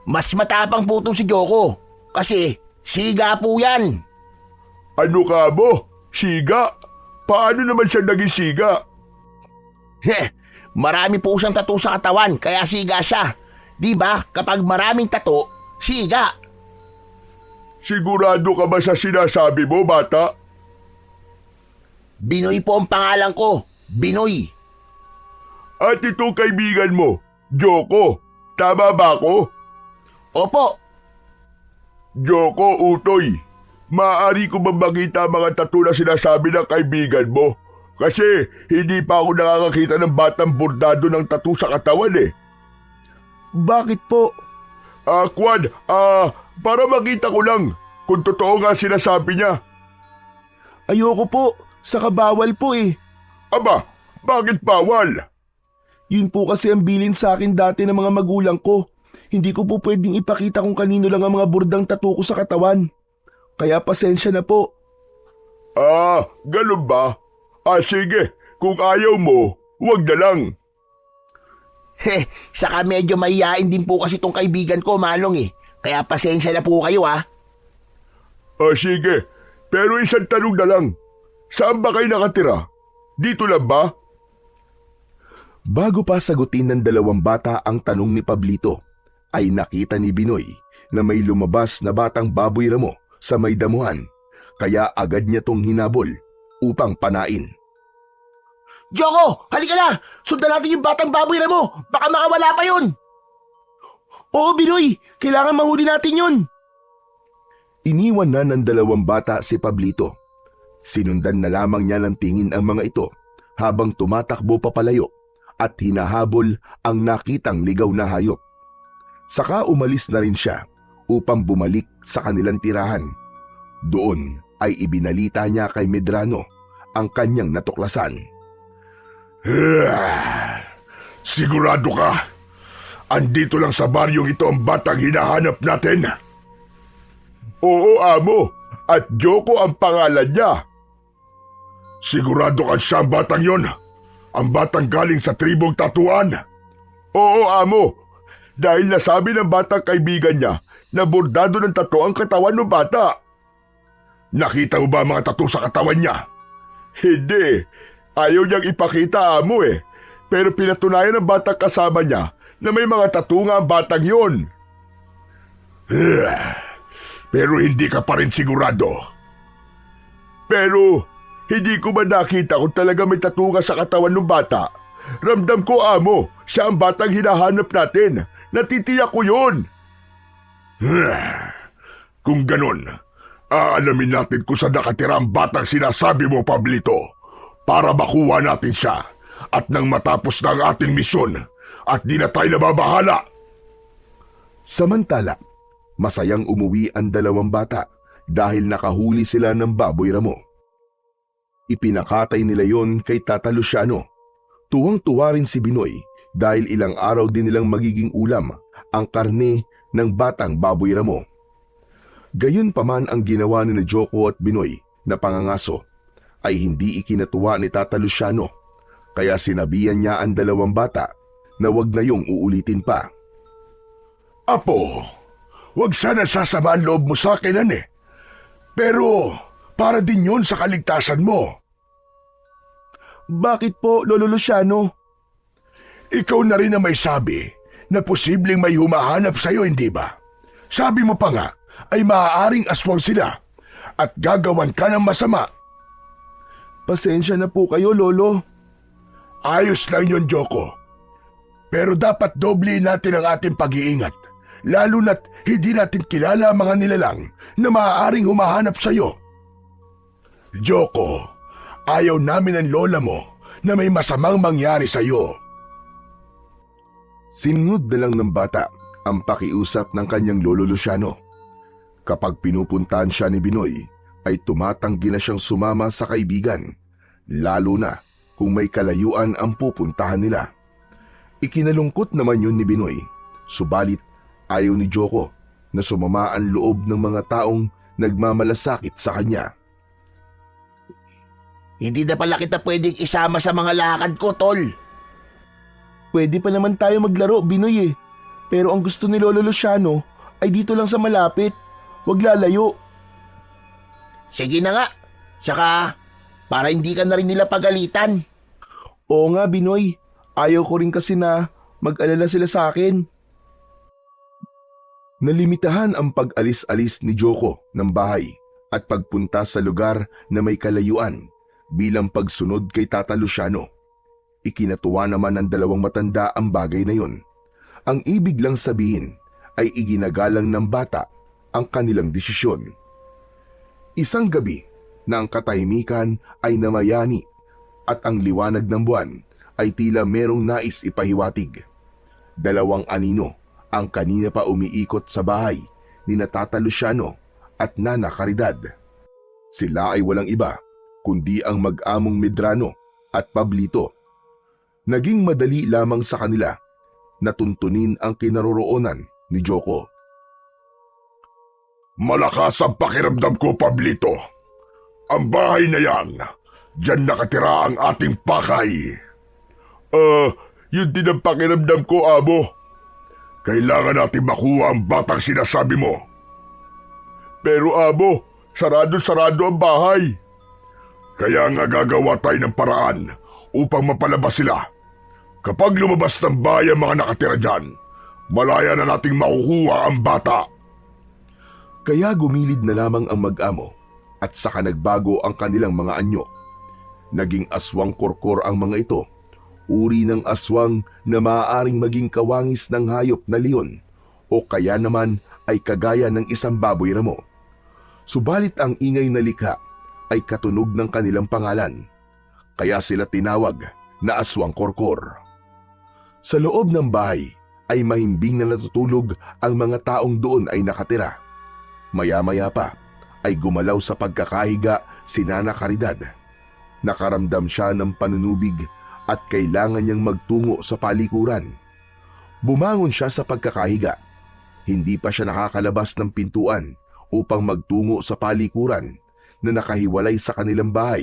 Mas matapang po itong si Joko. Kasi siga po yan. Ano ka mo? Siga? Paano naman siya naging siga? Marami po siyang tattoo sa katawan kaya siga siya. Di ba kapag maraming tattoo, siga. Sigurado ka ba sa sinasabi mo, bata? Binoy po ang pangalan ko. Binoy. At itong kaibigan mo, Joko. Tama ba ako? Opo. Joko, Utoy. Maaari ko bang makita mga tattoo na sinasabi ng kaibigan mo? Kasi hindi pa ako nakakakita ng batang bordado ng tattoo sa katawan eh. Bakit po? Kwan, para makita ko lang kung totoo nga sinasabi niya. Ayoko po. Saka bawal po eh. Aba, bakit bawal? Yun po kasi ang bilin sa akin dati ng mga magulang ko. Hindi ko po pwedeng ipakita kung kanino lang ang mga burdang tattoo ko sa katawan. Kaya pasensya na po. Ganun ba? Sige, kung ayaw mo, wag na lang. Saka medyo mahihain din po kasi tong kaibigan ko, Manong eh. Kaya pasensya na po kayo Sige, pero isang tanong na lang. Saan ba kayo nakatira? Dito lang ba? Bago pa sagutin ng dalawang bata ang tanong ni Pablito, ay nakita ni Binoy na may lumabas na batang baboy Ramo sa may damuhan, kaya agad niya tong hinabol upang panain. Joko, halika na! Sundan natin yung batang baboy Ramo! Baka makawala pa yun! Oo, Binoy! Kailangan mahuli natin yun! Iniwan na ng dalawang bata si Pablito. Sinundan na lamang niya ng tingin ang mga ito habang tumatakbo papalayo at hinahabol ang nakitang ligaw na hayop. Saka umalis na rin siya upang bumalik sa kanilang tirahan. Doon ay ibinalita niya kay Medrano ang kanyang natuklasan. Sigurado ka? Andito lang sa baryong ito ang batang hinahanap natin? Oo, amo. At Joko ang pangalan niya. Sigurado ka siya ang batang yon? Ang batang galing sa tribong tatuan? Oo, amo. Dahil nasabi ng batang kaibigan niya na bordado ng tattoo ang katawan ng bata. Nakita mo ba ang mga tattoo sa katawan niya? Hindi. Ayaw niyang ipakita, amo eh. Pero pinatunayan ng batang kasama niya na may mga tattoo nga ang batang yon. Pero hindi ka pa rin sigurado. Pero hindi ko ba nakita kung talaga may tattoo nga sa katawan ng bata? Ramdam ko, amo, siya ang batang hinahanap natin. Natitiyak ko yun. Kung ganun, aalamin natin kung saan nakatira ang batang sinasabi mo, Pablito, para makuha natin siya at nang matapos na ang ating misyon at di na tayo nababahala. Samantala, masayang umuwi ang dalawang bata dahil nakahuli sila ng baboy ramo. Ipinakatay nila yon kay Tata Luciano. Tuwang-tuwa rin si Binoy dahil ilang araw din nilang magiging ulam ang karne ng batang baboy ramo. Gayunpaman ang ginawa ni Joko at Binoy na pangangaso ay hindi ikinatuwa ni Tata Luciano, kaya sinabihan niya ang dalawang bata na wag na yung uulitin pa. Apo, wag sana sasama ang loob mo sa akin, Pero para din yun sa kaligtasan mo. Bakit po, Lolo Luciano? Ikaw na rin na may sabi na posibleng may humahanap sa'yo, hindi ba? Sabi mo pa nga ay maaaring aswang sila at gagawan ka ng masama. Pasensya na po kayo, Lolo. Ayos lang yun, Joko. Pero dapat doblein natin ang ating pag-iingat, lalo na't hindi natin kilala ang mga nilalang na maaaring humahanap sa'yo. Joko, ayaw namin ng lola mo na may masamang mangyari sa'yo. Sinunod na lang ng bata ang pakiusap ng kanyang lolo Luciano. Kapag pinupuntahan siya ni Binoy, ay tumatanggi na siyang sumama sa kaibigan, lalo na kung may kalayuan ang pupuntahan nila. Ikinalungkot naman yun ni Binoy, subalit ayaw ni Joko na sumama ang loob ng mga taong nagmamalasakit sa kanya. Hindi na pala kita pwedeng isama sa mga lakad ko, Tol. Pwede pa naman tayo maglaro, Binoy eh. Pero ang gusto ni Lolo Luciano ay dito lang sa malapit. Huwag lalayo. Sige na nga. Saka, para hindi ka na rin nila pagalitan. Oo nga, Binoy. Ayaw ko rin kasi na mag-alala sila sa akin. Nalimitahan ang pag-alis-alis ni Joko ng bahay at pagpunta sa lugar na may kalayuan bilang pagsunod kay Tata Luciano. Ikinatuwa naman ng dalawang matanda ang bagay na yun. Ang ibig lang sabihin ay iginagalang ng bata ang kanilang desisyon. Isang gabi na ang katahimikan ay namayani at ang liwanag ng buwan ay tila merong nais ipahiwatig. Dalawang anino ang kanina pa umiikot sa bahay ni Tata Luciano at Nana Caridad. Sila ay walang iba kundi ang mag-among Medrano at Pablito. Naging madali lamang sa kanila na tuntunin ang kinaroroonan ni Joko. Malakas ang pakiramdam ko, Pablito. Ang bahay na yan, diyan nakatira ang ating pakay. Yun din ang pakiramdam ko, amo. Kailangan natin makuha ang batang sinasabi mo. Pero amo, sarado-sarado ang bahay. Kaya nga gagawa tayo ng paraan upang mapalabas sila. Kapag lumabas ng bahay ang mga nakatira dyan, malaya na nating makukuha ang bata. Kaya gumilid na lamang ang mag-amo at saka nagbago ang kanilang mga anyo. Naging aswang korkor ang mga ito, uri ng aswang na maaaring maging kawangis ng hayop na leon o kaya naman ay kagaya ng isang baboy ramo. Subalit ang ingay na likha ay katunog ng kanilang pangalan, kaya sila tinawag na aswang korkor. Sa loob ng bahay ay mahimbing na natutulog ang mga taong doon ay nakatira. Maya-maya pa ay gumalaw sa pagkakahiga si Nana Caridad. Nakaramdam siya ng panunubig at kailangan niyang magtungo sa palikuran. Bumangon siya sa pagkakahiga. Hindi pa siya nakakalabas ng pintuan upang magtungo sa palikuran na nakahiwalay sa kanilang bahay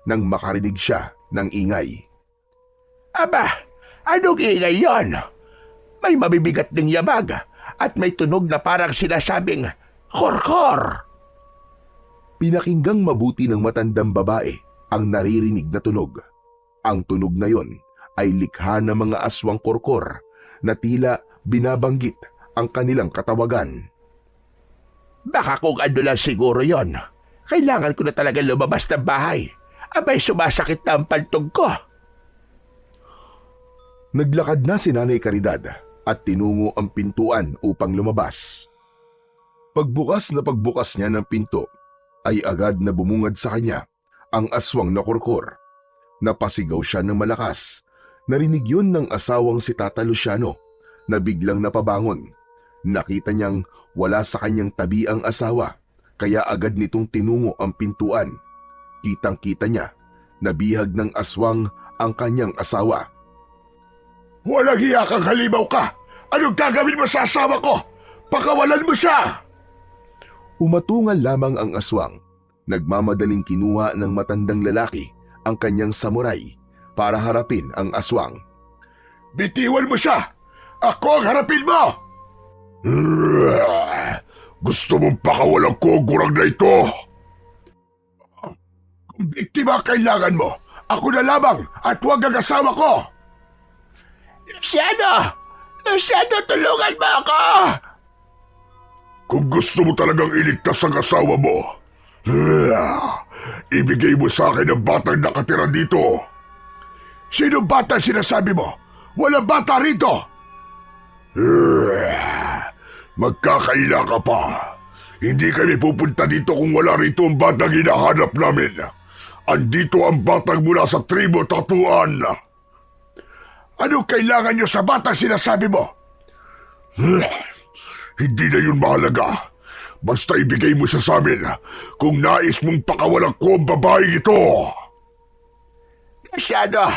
nang makarinig siya ng ingay. Aba, anong ingay yon? May mabibigat ding yabag at may tunog na parang sinasabing, "Korkor!" Pinakinggang mabuti ng matandang babae ang naririnig na tunog. Ang tunog na yon ay likha ng mga aswang korkor na tila binabanggit ang kanilang katawagan. Baka kung ano lang siguro yon. Kailangan ko na talaga lumabas ng bahay. Abay, sumasakit na ang pantog ko. Naglakad na si Nanay Caridad at tinungo ang pintuan upang lumabas. Pagbukas niya ng pinto, ay agad na bumungad sa kanya ang aswang na kurkur. Napasigaw siya ng malakas. Narinig yun ng asawang si Tata Luciano na biglang napabangon. Nakita niyang wala sa kanyang tabi ang asawa, kaya agad nitong tinungo ang pintuan. Kitang-kita niya na bihag ng aswang ang kanyang asawa. Walang hiya kang halimaw ka! Anong gagawin mo sa asawa ko? Pakawalan mo siya! Umatungal lamang ang aswang. Nagmamadaling kinuha ng matandang lalaki ang kanyang samurai para harapin ang aswang. Bitiwan mo siya! Ako ang harapin mo! Gusto mong pakawalan ko ang gurang na ito? Kung biktima kailangan mo, ako na lamang at huwag ang asawa ko! Luciano! Luciano, tulungan mo ako! Kung gusto mo talagang iligtas ang asawa mo, ibigay mo sa akin ang batang nakatira dito. Sino bata sinasabi mo? Walang bata rito! Magkakaila ka pa. Hindi kami pupunta dito kung wala rito ang batang hinahanap namin. Andito ang batang mula sa tribo Tatuan. Ano kailangan nyo sa batang sinasabi mo? Hindi na yun mahalaga. Basta ibigay mo siya sa amin kung nais mong pakawalan ko ang babaeng ito. Luciano,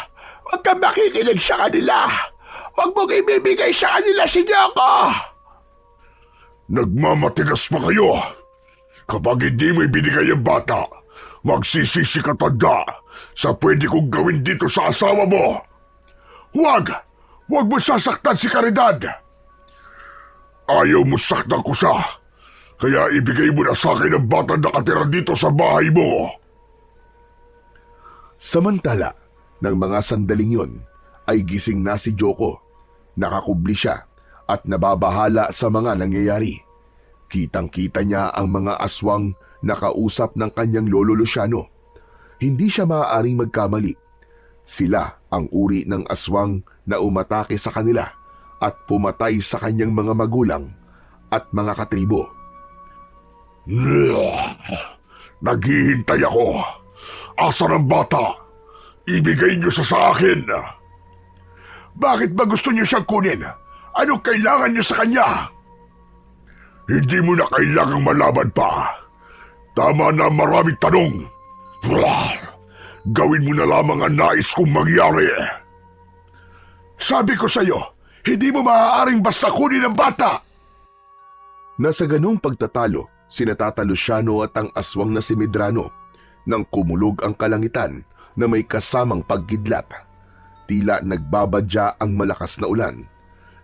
huwag kang makikinig sa kanila. Huwag mong ibibigay sa kanila si Yoko. Nagmamatigas pa kayo. Kapag hindi mo ibinigay ang bata, magsisisi ka tanda sa pwede kong gawin dito sa asawa mo. Huwag! Huwag mo sasaktan si Caridad! Ayaw mo saktan ko siya, kaya ibigay mo na sa akin ang bata nakatira dito sa bahay mo. Samantala, ng mga sandaling yon, ay gising na si Yoko. Nakakubli siya at nababahala sa mga nangyayari. Kitang-kita niya ang mga aswang na kausap ng kanyang lolo Luciano. Hindi siya maaaring magkamali. Sila ang uri ng aswang na umatake sa kanila at pumatay sa kanyang mga magulang at mga katribo. Naghihintay ako. Asan ang bata? Ibigay niyo siya sa akin. Bakit ba gusto niyo siyang kunin? Anong kailangan niyo sa kanya? Hindi mo na kailangang malaban pa. Tama na maraming tanong. Gawin mo na lamang ang nais kong mangyari. Sabi ko sa'yo, hindi mo maaaring basta kunin ang bata. Nasa ganong pagtatalo, sina Tata Luciano at ang aswang na si Medrano nang kumulog ang kalangitan na may kasamang paggidlat. Tila nagbabadya ang malakas na ulan.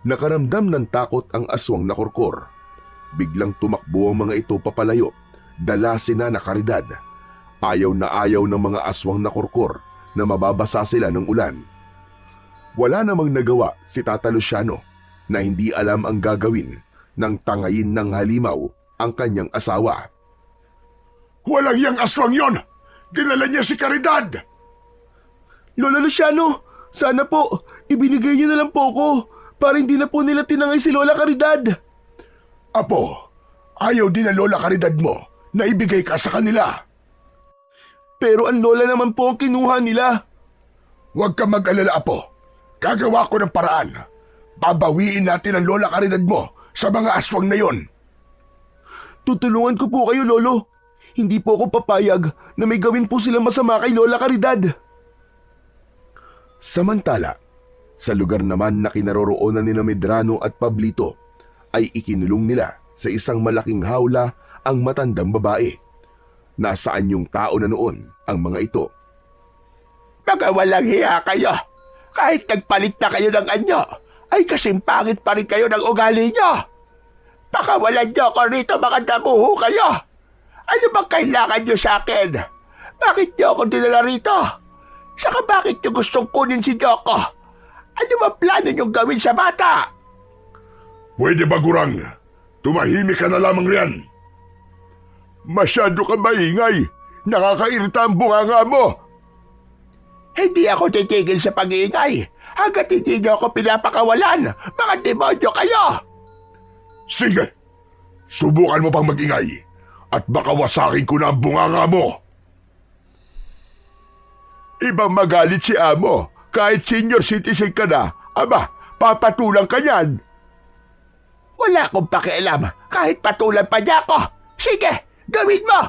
Nakaramdam ng takot ang aswang na kurkur. Biglang tumakbo ang mga ito papalayo, dala si Nana Caridad. Ayaw ng mga aswang na kurkur na mababasa sila ng ulan. Wala namang nagawa si Tata Luciano na hindi alam ang gagawin nang tangayin ng halimaw ang kanyang asawa. Walang yang aswang yon! Dinala niya si Caridad! Lola Luciano, sana po, ibinigay niyo na lang po ko para hindi na po nila tinangay si Lola Caridad. Apo, ayaw din ng Lola Caridad mo na ibigay ka sa kanila. Pero ang lola naman po ang kinuha nila. Huwag kang mag-alala, Apo. Gagawa ko ng paraan. Babawiin natin ang Lola Caridad mo sa mga aswang na yon. Tutulungan ko po kayo, Lolo. Hindi po ako papayag na may gawin po silang masama kay Lola Caridad. Samantala, sa lugar naman na kinaroroonan ni Medrano at Pablito, ay ikinulong nila sa isang malaking hawla ang matandang babae. Nasaan yung tao na noon ang mga ito? Mga walang hiya kayo. Kahit nagpalit na kayo ng anyo, ay kasimpangit pa rin kayo ng ugali nyo. Pakawalan nyo ko rito, mga damuho kayo. Ano bang kailangan nyo sa akin? Bakit nyo ako dinala rito? Saka bakit nyo gustong kunin si Yoko? Ano ba plano niyong gawin sa bata? Pwede ba, Gurang? Tumahimik ka na lamang riyan. Masyado ka maingay. Nakakairita ang bunganga mo. Hindi ako titigil sa pag-iingay hanggat hindi niyo ako pinapakawalan. Mga demonyo kayo! Sige, subukan mo pang mag-ingay at baka wasakin ko na ang bunganga mo. Ibang magalit si Amo. Kahit senior citizen ka na, aba, papatulang ka yan. Wala akong pakialam kahit patulan pa niya ako. Sige, gawin mo!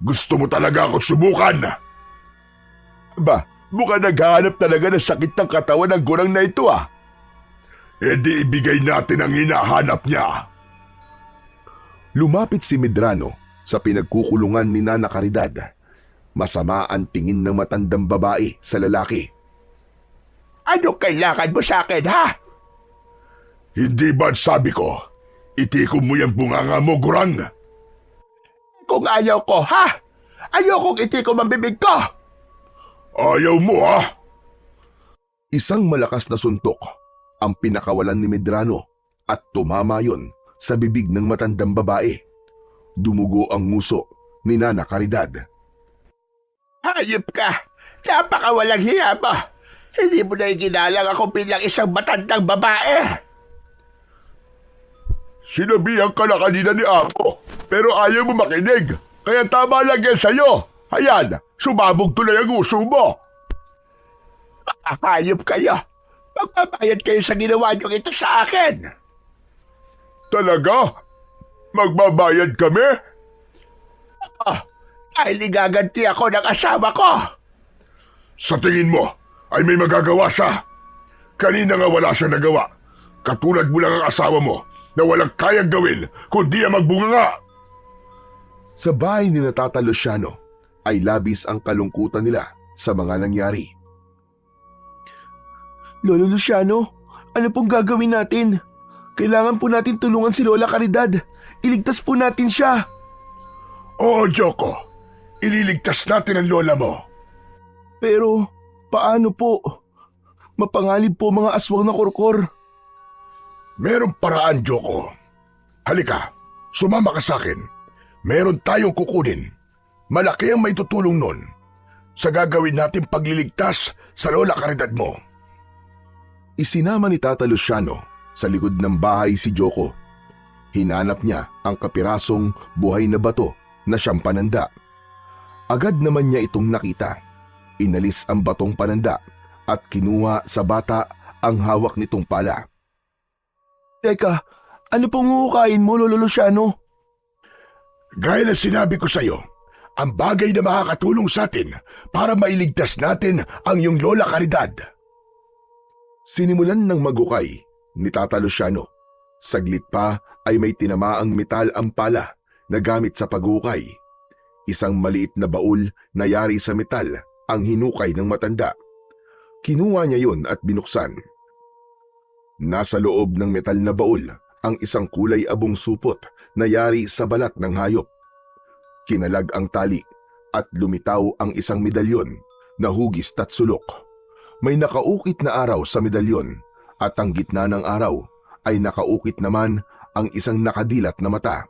Gusto mo talaga ako subukan? Ba, mukhang naghahanap talaga ng sakit ng katawan ng Gurang na ito ah. E di ibigay natin ang hinahanap niya. Lumapit si Medrano sa pinagkukulungan ni Nana Caridad. Masama ang tingin ng matandang babae sa lalaki. Ano kailangan mo sa akin, ha? Hindi ba sabi ko, itikom mo yung bunganga mo, Gurang? Kung ayaw ko, ha? Ayokong itikom ang bibig ko! Ayaw mo ah? Isang malakas na suntok ang pinakawalan ni Medrano at tumama yon sa bibig ng matandang babae. Dumugo ang nguso ni Nana Caridad. Hayop ka! Napakawalang hiya mo! Hindi mo na iginalang ako bilang isang matandang babae! Sinabihan ka na kanina ni Ako, pero ayaw mo makinig. Kaya tama lang yan sa'yo. Ayan, sumabog tuloy ang uso mo. Hayop kayo! Magbabayad kayo sa ginawa niyo ito sa akin! Talaga? Magbabayad kami? Dahil igaganti ako ng asawa ko! Sa tingin mo, ay may magagawa siya. Kanina nga wala siya nagawa. Katulad mo lang ang asawa mo na walang kayang gawin kundi ang magbunganga. Sa bahay ni Tata Luciano ay labis ang kalungkutan nila sa mga nangyari. Lolo Luciano, ano pong gagawin natin? Kailangan po natin tulungan si Lola Caridad. Iligtas po natin siya. Oo, Joko. Ililigtas natin ang lola mo. Pero, paano po? Mapangalib po mga aswang na korkor. Merong paraan, Joko. Halika, sumama ka sa akin. Meron tayong kukunin. Malaki ang may tutulong nun sa gagawin natin pagliligtas sa Lola Caridad mo. Isinama ni Tata Luciano sa likod ng bahay si Joko. Hinanap niya ang kapirasong buhay na bato na siyang pananda. Agad naman niya itong nakita. Inalis ang batong pananda at kinuha sa bata ang hawak nitong pala. Teka, ano pong huhukain mo, Lolo Luciano? Gaya na sinabi ko sa'yo, ang bagay na makakatulong sa atin para mailigtas natin ang iyong Lola Caridad. Sinimulan ng magukay ni Tata Luciano. Saglit pa ay may tinamaang metal ang pala na gamit sa paghukay. Isang maliit na baul na yari sa metal ang hinukay ng matanda. Kinuha niya yun at binuksan. Nasa loob ng metal na baul ang isang kulay abong supot na yari sa balat ng hayop. Kinalag ang tali at lumitaw ang isang medalyon na hugis at sulok. May nakaukit na araw sa medalyon at ang gitna ng araw ay nakaukit naman ang isang nakadilat na mata.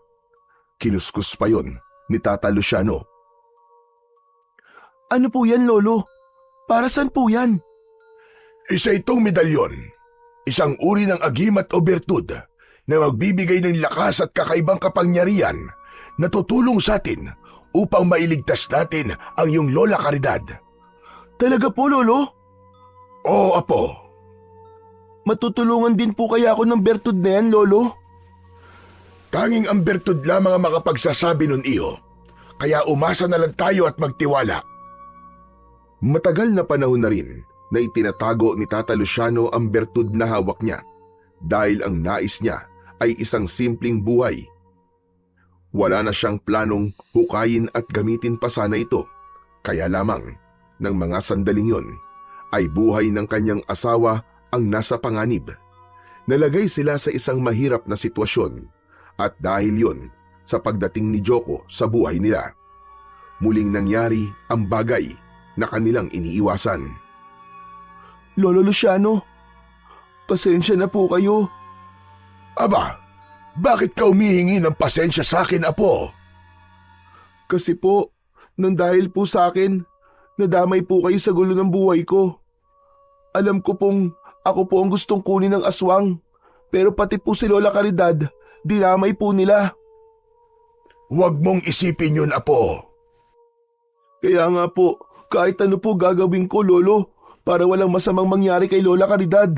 Kinuskus pa yon ni Tata Luciano. Ano po yan, Lolo? Para saan po yan? Isa itong medalyon, isang uri ng agimat o bertud na magbibigay ng lakas at kakaibang kapangyarihan na tutulong sa atin upang mailigtas natin ang iyong Lola Caridad. Talaga po, Lolo? Oo, Apo. Matutulungan din po kaya ako ng bertud na yan, Lolo? Tanging ang bertud lamang ang makapagsasabi nun, Iho. Kaya umasa na lang tayo at magtiwala. Matagal na panahon na rin na itinatago ni Tata Luciano ang bertud na hawak niya dahil ang nais niya ay isang simpleng buhay. Wala na siyang planong hukayin at gamitin pa sana ito. Kaya lamang, ng mga sandaling yon, ay buhay ng kanyang asawa ang nasa panganib. Nalagay sila sa isang mahirap na sitwasyon at dahil yon sa pagdating ni Joko sa buhay nila, muling nangyari ang bagay na kanilang iniiwasan. Lolo Luciano, pasensya na po kayo. Aba, bakit ka humihingi ng pasensya sa akin, Apo? Kasi po, nang dahil po sa akin, nadamay po kayo sa gulo ng buhay ko. Alam ko pong ako po ang gustong kunin ng aswang, pero pati po si Lola Caridad, dinamay po nila. Huwag mong isipin yun, Apo. Kaya nga po, kahit ano po gagawin ko, Lolo, para walang masamang mangyari kay Lola Caridad.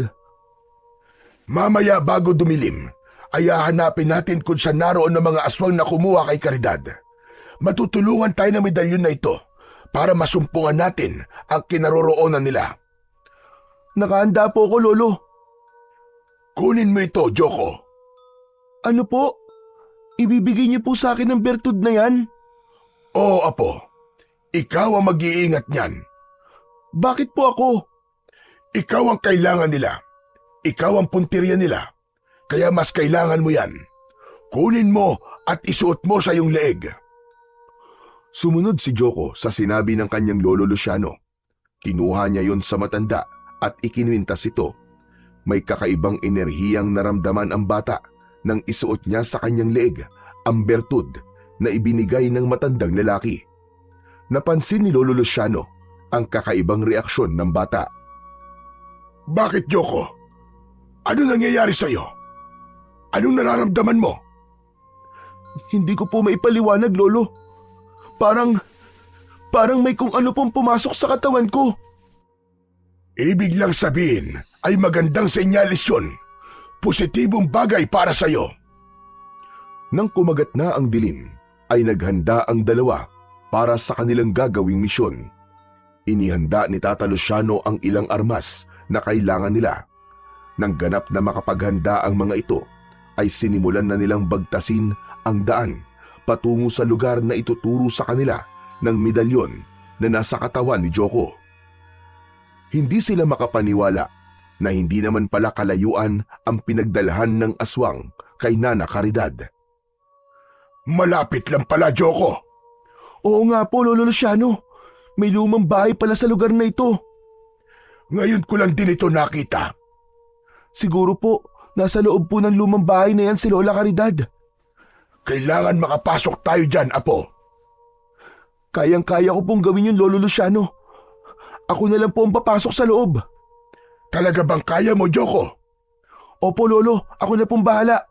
Mamaya bago dumilim, ay hahanapin natin kung saan naroon ng mga aswang na kumuha kay Caridad. Matutulungan tayo ng medalyon na ito para masumpungan natin ang kinaroroonan nila. Nakahanda po ako, Lolo. Kunin mo ito, Joko. Ano po? Ibibigay niyo po sa akin ang bertud na yan? Oo, Apo. Ikaw ang mag-iingat niyan. Bakit po ako? Ikaw ang kailangan nila. Ikaw ang puntirya nila. Kaya mas kailangan mo yan. Kunin mo at isuot mo sa iyong leeg. Sumunod si Joko sa sinabi ng kanyang lolo Luciano. Kinuha niya yon sa matanda at ikinuwintas ito. May kakaibang enerhiyang naramdaman ang bata nang isuot niya sa kanyang leeg ang bertud na ibinigay ng matandang lalaki. Napansin ni Lolo Luciano ang kakaibang reaksyon ng bata. Bakit, Joko? Ano nangyayari sa iyo? Anong nararamdaman mo? Hindi ko po maipaliwanag, Lolo. Parang may kung ano pong pumasok sa katawan ko. Ibig lang sabihin ay magandang senyalis yun. Positibong bagay para sa iyo. Nang kumagat na ang dilim, ay naghanda ang dalawa para sa kanilang gagawing misyon. Inihanda ni Tata Luciano ang ilang armas na kailangan nila. Nang ganap na makapaghanda ang mga ito, ay sinimulan na nilang bagtasin ang daan patungo sa lugar na ituturo sa kanila ng medalyon na nasa katawan ni Joko. Hindi sila makapaniwala na hindi naman pala kalayuan ang pinagdalhan ng aswang kay Nana Caridad. Malapit lang pala, Joko. Oo nga po, Lolo Luciano. May lumang bahay pala sa lugar na ito. Ngayon ko lang din ito nakita. Siguro po, nasa loob po ng lumang bahay na yan si Lola Caridad. Kailangan makapasok tayo dyan, Apo. Kayang-kaya ko pong gawin yun, Lolo Luciano. Ako na lang po ang papasok sa loob. Talaga bang kaya mo, Joko? Opo, Lolo. Ako na pong bahala.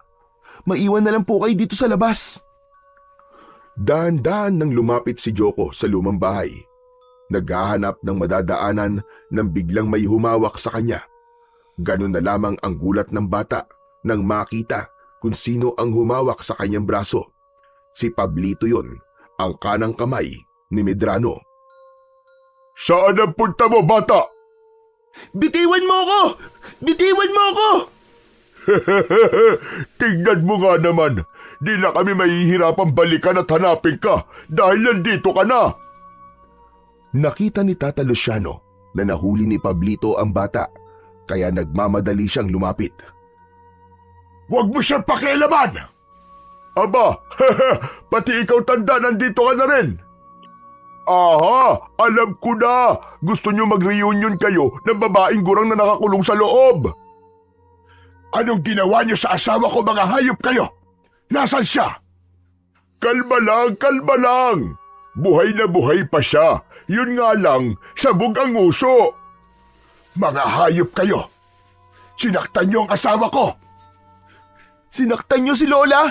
Maiwan na lang po kayo dito sa labas. Dahan-dahan nang lumapit si Joko sa lumang bahay. Naghahanap ng madadaanan nang biglang may humawak sa kanya. Ganun na lamang ang gulat ng bata nang makita kung sino ang humawak sa kanyang braso. Si Pablito yon, ang kanang kamay ni Medrano. Saan ang punta mo, bata? Bitiwan mo ako! Bitiwan mo ako! Tingnan mo nga naman. Di na kami mahihirapang balikan at hanapin ka dahil nandito ka na. Nakita ni Tata Luciano na nahuli ni Pablito ang bata, kaya nagmamadali siyang lumapit. Huwag mo siyang pakialaman! Aba, pati ikaw tanda, nandito ka na rin. Aha, alam ko na. Gusto niyo mag-reunion kayo ng babaeng gurang na nakakulong sa loob. Anong ginawa niyo sa asawa ko, mga hayop kayo? Nasaan siya? Kalma lang. Buhay na buhay pa siya. Yun nga lang, sabog ang uso. Mga hayop kayo. Sinaktan niyo ang asawa ko. Sinaktan niyo si Lola?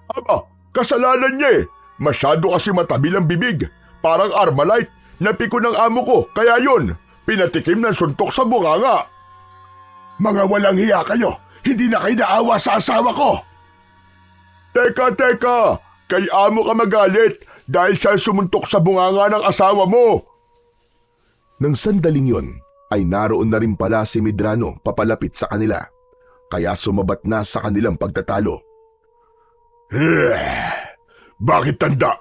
Aba, kasalanan niya eh. Masyado kasi matabil ang bibig. Parang Armalite. Napiko ng amo ko, kaya yun. Pinatikim ng suntok sa bunganga. Mga walang hiya kayo. Hindi na kayo naawa sa asawa ko. Teka. Kay amo ka magalit dahil siya sumuntok sa bunganga ng asawa mo. Nang sandaling yon, ay naroon na rin pala si Medrano papalapit sa kanila. Kaya sumabat na sa kanilang pagtatalo. Bakit, tanda?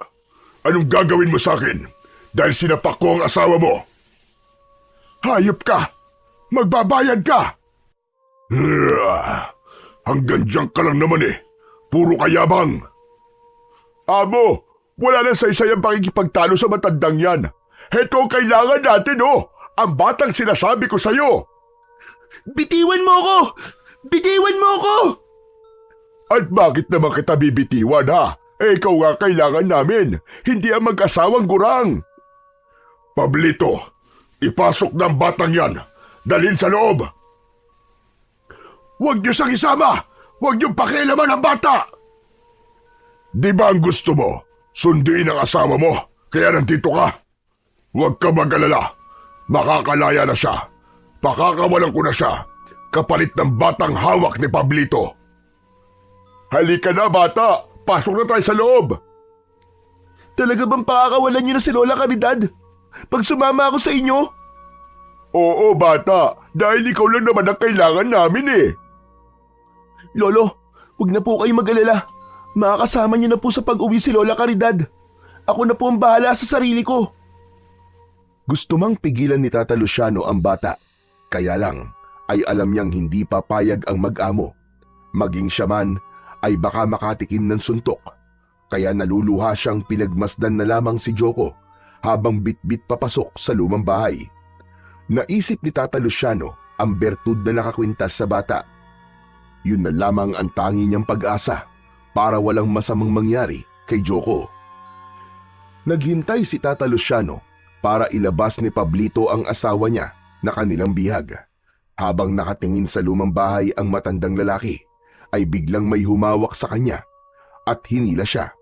Anong gagawin mo sa akin dahil sinapak ko ang asawa mo? Hayop ka! Magbabayad ka! Hanggang diyan ka lang naman eh. Puro kayabang. Amo, wala na saysay ang pakikipagtalo sa matandang yan. Heto ang kailangan natin, oh. ang batang sinasabi ko sa'yo. Bitiwan mo ako! Bitiwan mo ako! At bakit naman kita bibitiwan ha? Ikaw nga kailangan namin, hindi ang mag-asawang gurang. Pablito, ipasok ng batang yan. Dalhin sa loob. Huwag niyo siyang isama! Huwag niyong pakialaman ang bata! Di ba ang gusto mo? Sunduin ang asawa mo, kaya nandito ka. Huwag ka mag-alala. Makakalaya na siya. Pakakawalan ko na siya. Kapalit ng batang hawak ni Pablito. Halika na bata! Pasok na tayo sa loob! Talaga bang pakakawalan niyo na si Lola Caridad? Pag sumama ako sa inyo? Oo bata, dahil ikaw lang naman ang kailangan namin eh. Lolo, huwag na po kayo mag-alala. Makakasama niyo na po sa pag-uwi si Lola Caridad. Ako na po ang bahala sa sarili ko. Gusto mang pigilan ni Tata Luciano ang bata. Kaya lang ay alam niyang hindi papayag ang mag-amo. Maging siya man ay baka makatikim ng suntok. Kaya naluluha siyang pinagmasdan na lamang si Joko habang bitbit papasok sa lumang bahay. Naisip ni Tata Luciano ang bertud na nakakwintas sa bata. Yun na lamang ang tangi niyang pag-asa para walang masamang mangyari kay Joko. Naghintay si Tata Luciano para ilabas ni Pablito ang asawa niya na kanilang bihag. Habang nakatingin sa lumang bahay ang matandang lalaki, ay biglang may humawak sa kanya at hinila siya.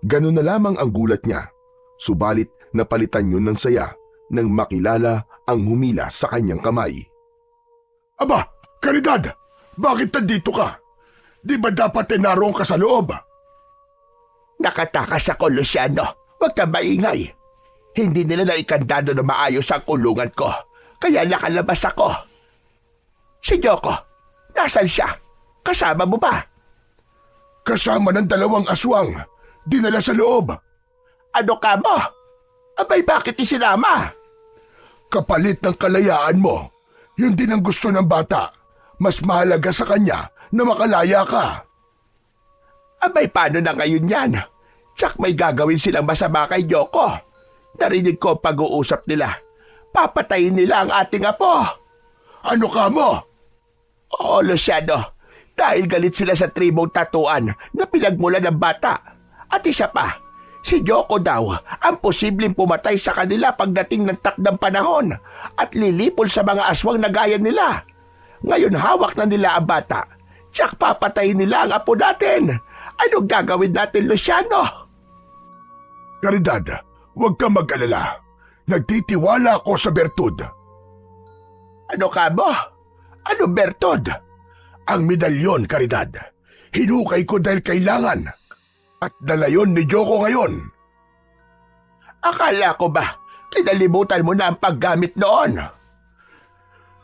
Ganun na lamang ang gulat niya, subalit napalitan yun ng saya nang makilala ang humila sa kanyang kamay. Aba, Caridad! Bakit nandito ka? Di ba dapat naroon ka sa loob? Nakatakas ako, Luciano. Huwag ka maingay. Hindi nila naikandado na maayos ang kulungan ko, kaya nakalabas ako. Si Joko, nasan siya? Kasama mo ba? Kasama ng 2 aswang. Dinala sa loob. Ano ka mo? Abay, bakit isinama? Kapalit ng kalayaan mo. Yun din ang gusto ng bata. Mas mahalaga sa kanya na makalaya ka. Abay, paano na ngayon yan? Tsak may gagawin silang masama kay Joko. Narinig ko ang pag-uusap nila. Papatayin nila ang ating apo. Ano ka mo? Oo, Luciano. Dahil galit sila sa tribong tatuan na pinagmula ng bata. At isa pa, si Joko daw ang posibleng pumatay sa kanila pagdating ng takdang panahon at lilipol sa mga aswang na gaya nila. Ngayon hawak na nila ang bata. Tsak papatayin nila ang apo natin. Anong gagawin natin, Luciano? Caridad, huwag ka mag-alala. Nagtitiwala ako sa bertud. Ano ka mo? Ano bertod? Ang medalyon, Caridad. Hinukay ko dahil kailangan. At dala yon ni Joko ngayon. Akala ko ba, kinalimutan mo na ang paggamit noon?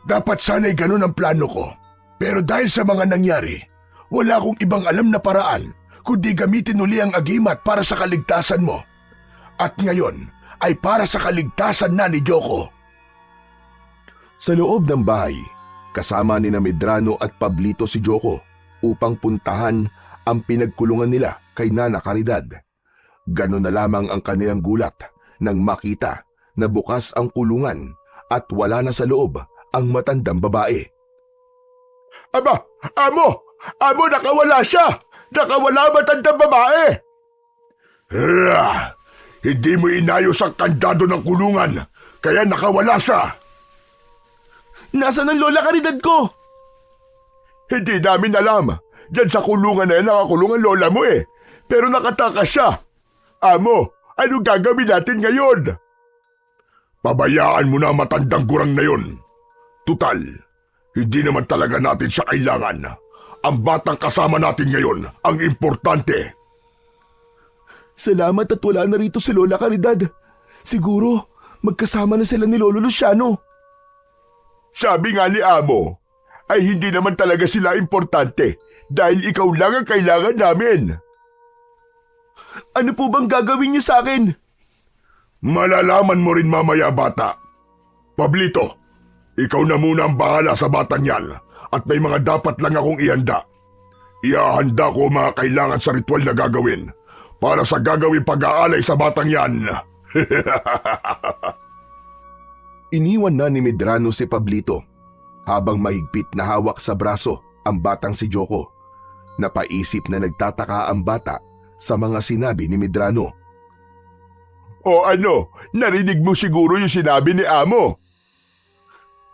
Dapat sana'y ganun ang plano ko. Pero dahil sa mga nangyari, wala akong ibang alam na paraan kundi gamitin uli ang agimat para sa kaligtasan mo. At ngayon ay para sa kaligtasan na ni Joko. Sa loob ng bahay, kasama ni Medrano at Pablito si Joko upang puntahan ang pinagkulungan nila kay Nana Caridad. Ganon na lamang ang kanilang gulat nang makita na bukas ang kulungan at wala na sa loob ang matandang babae. Aba, amo! Amo, nakawala siya! Nakawala ang matandang babae! Hindi mo inayos ang kandado ng kulungan, kaya nakawala siya! Nasaan ang Lola Caridad ko? Hindi namin alam. Diyan sa kulungan na yan nakakulong ang lola mo eh. Pero nakatakas siya. Amo, anong gagawin natin ngayon? Pabayaan mo na ang matandang gurang na yun. Tutal, hindi naman talaga natin siya kailangan. Ang batang kasama natin ngayon ang importante. Salamat at wala na rito si Lola Caridad. Siguro, magkasama na sila ni Lolo Luciano. Sabi nga ni Amo, ay hindi naman talaga sila importante dahil ikaw lang ang kailangan namin. Ano po bang gagawin niyo sa akin? Malalaman mo rin mamaya, bata. Pablito, ikaw na muna ang bahala sa batang yan at may mga dapat lang akong ihanda. Iahanda ko ang mga kailangan sa ritual na gagawin para sa gagawin pag-aalay sa batang yan. Iniwan na ni Medrano si Pablito habang mahigpit na hawak sa braso ang batang si Joko. Napaisip na nagtataka ang bata sa mga sinabi ni Medrano. O ano, narinig mo siguro yung sinabi ni Amo?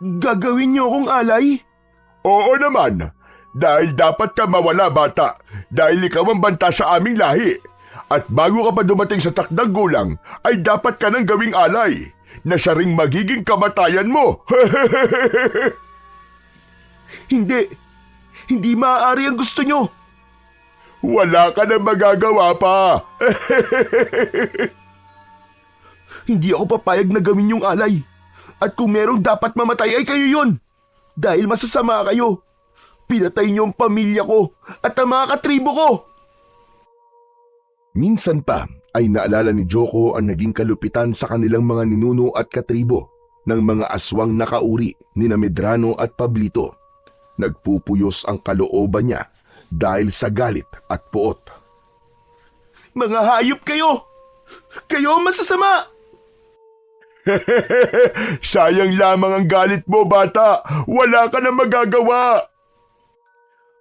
Gagawin niyo akong alay? Oo naman, dahil dapat ka mawala bata, dahil ikaw ang banta sa aming lahi. At bago ka pa dumating sa takdang gulang, ay dapat ka nang gawing alay, na siya ring magiging kamatayan mo. Hindi maaari ang gusto niyo. Wala ka nang magagawa pa. Hindi ako papayag na gawin yung alay. At kung merong dapat mamatay ay kayo yun. Dahil masasama kayo. Pinatay niyo ang pamilya ko at ang mga katribo ko. Minsan pa ay naalala ni Joko ang naging kalupitan sa kanilang mga ninuno at katribo ng mga aswang nakauri ni Medrano at Pablito. Nagpupuyos ang kalooban niya dahil sa galit at puot. Mga hayop kayo! Kayo ang masasama! Sayang lamang ang galit mo, bata. Wala ka nang magagawa.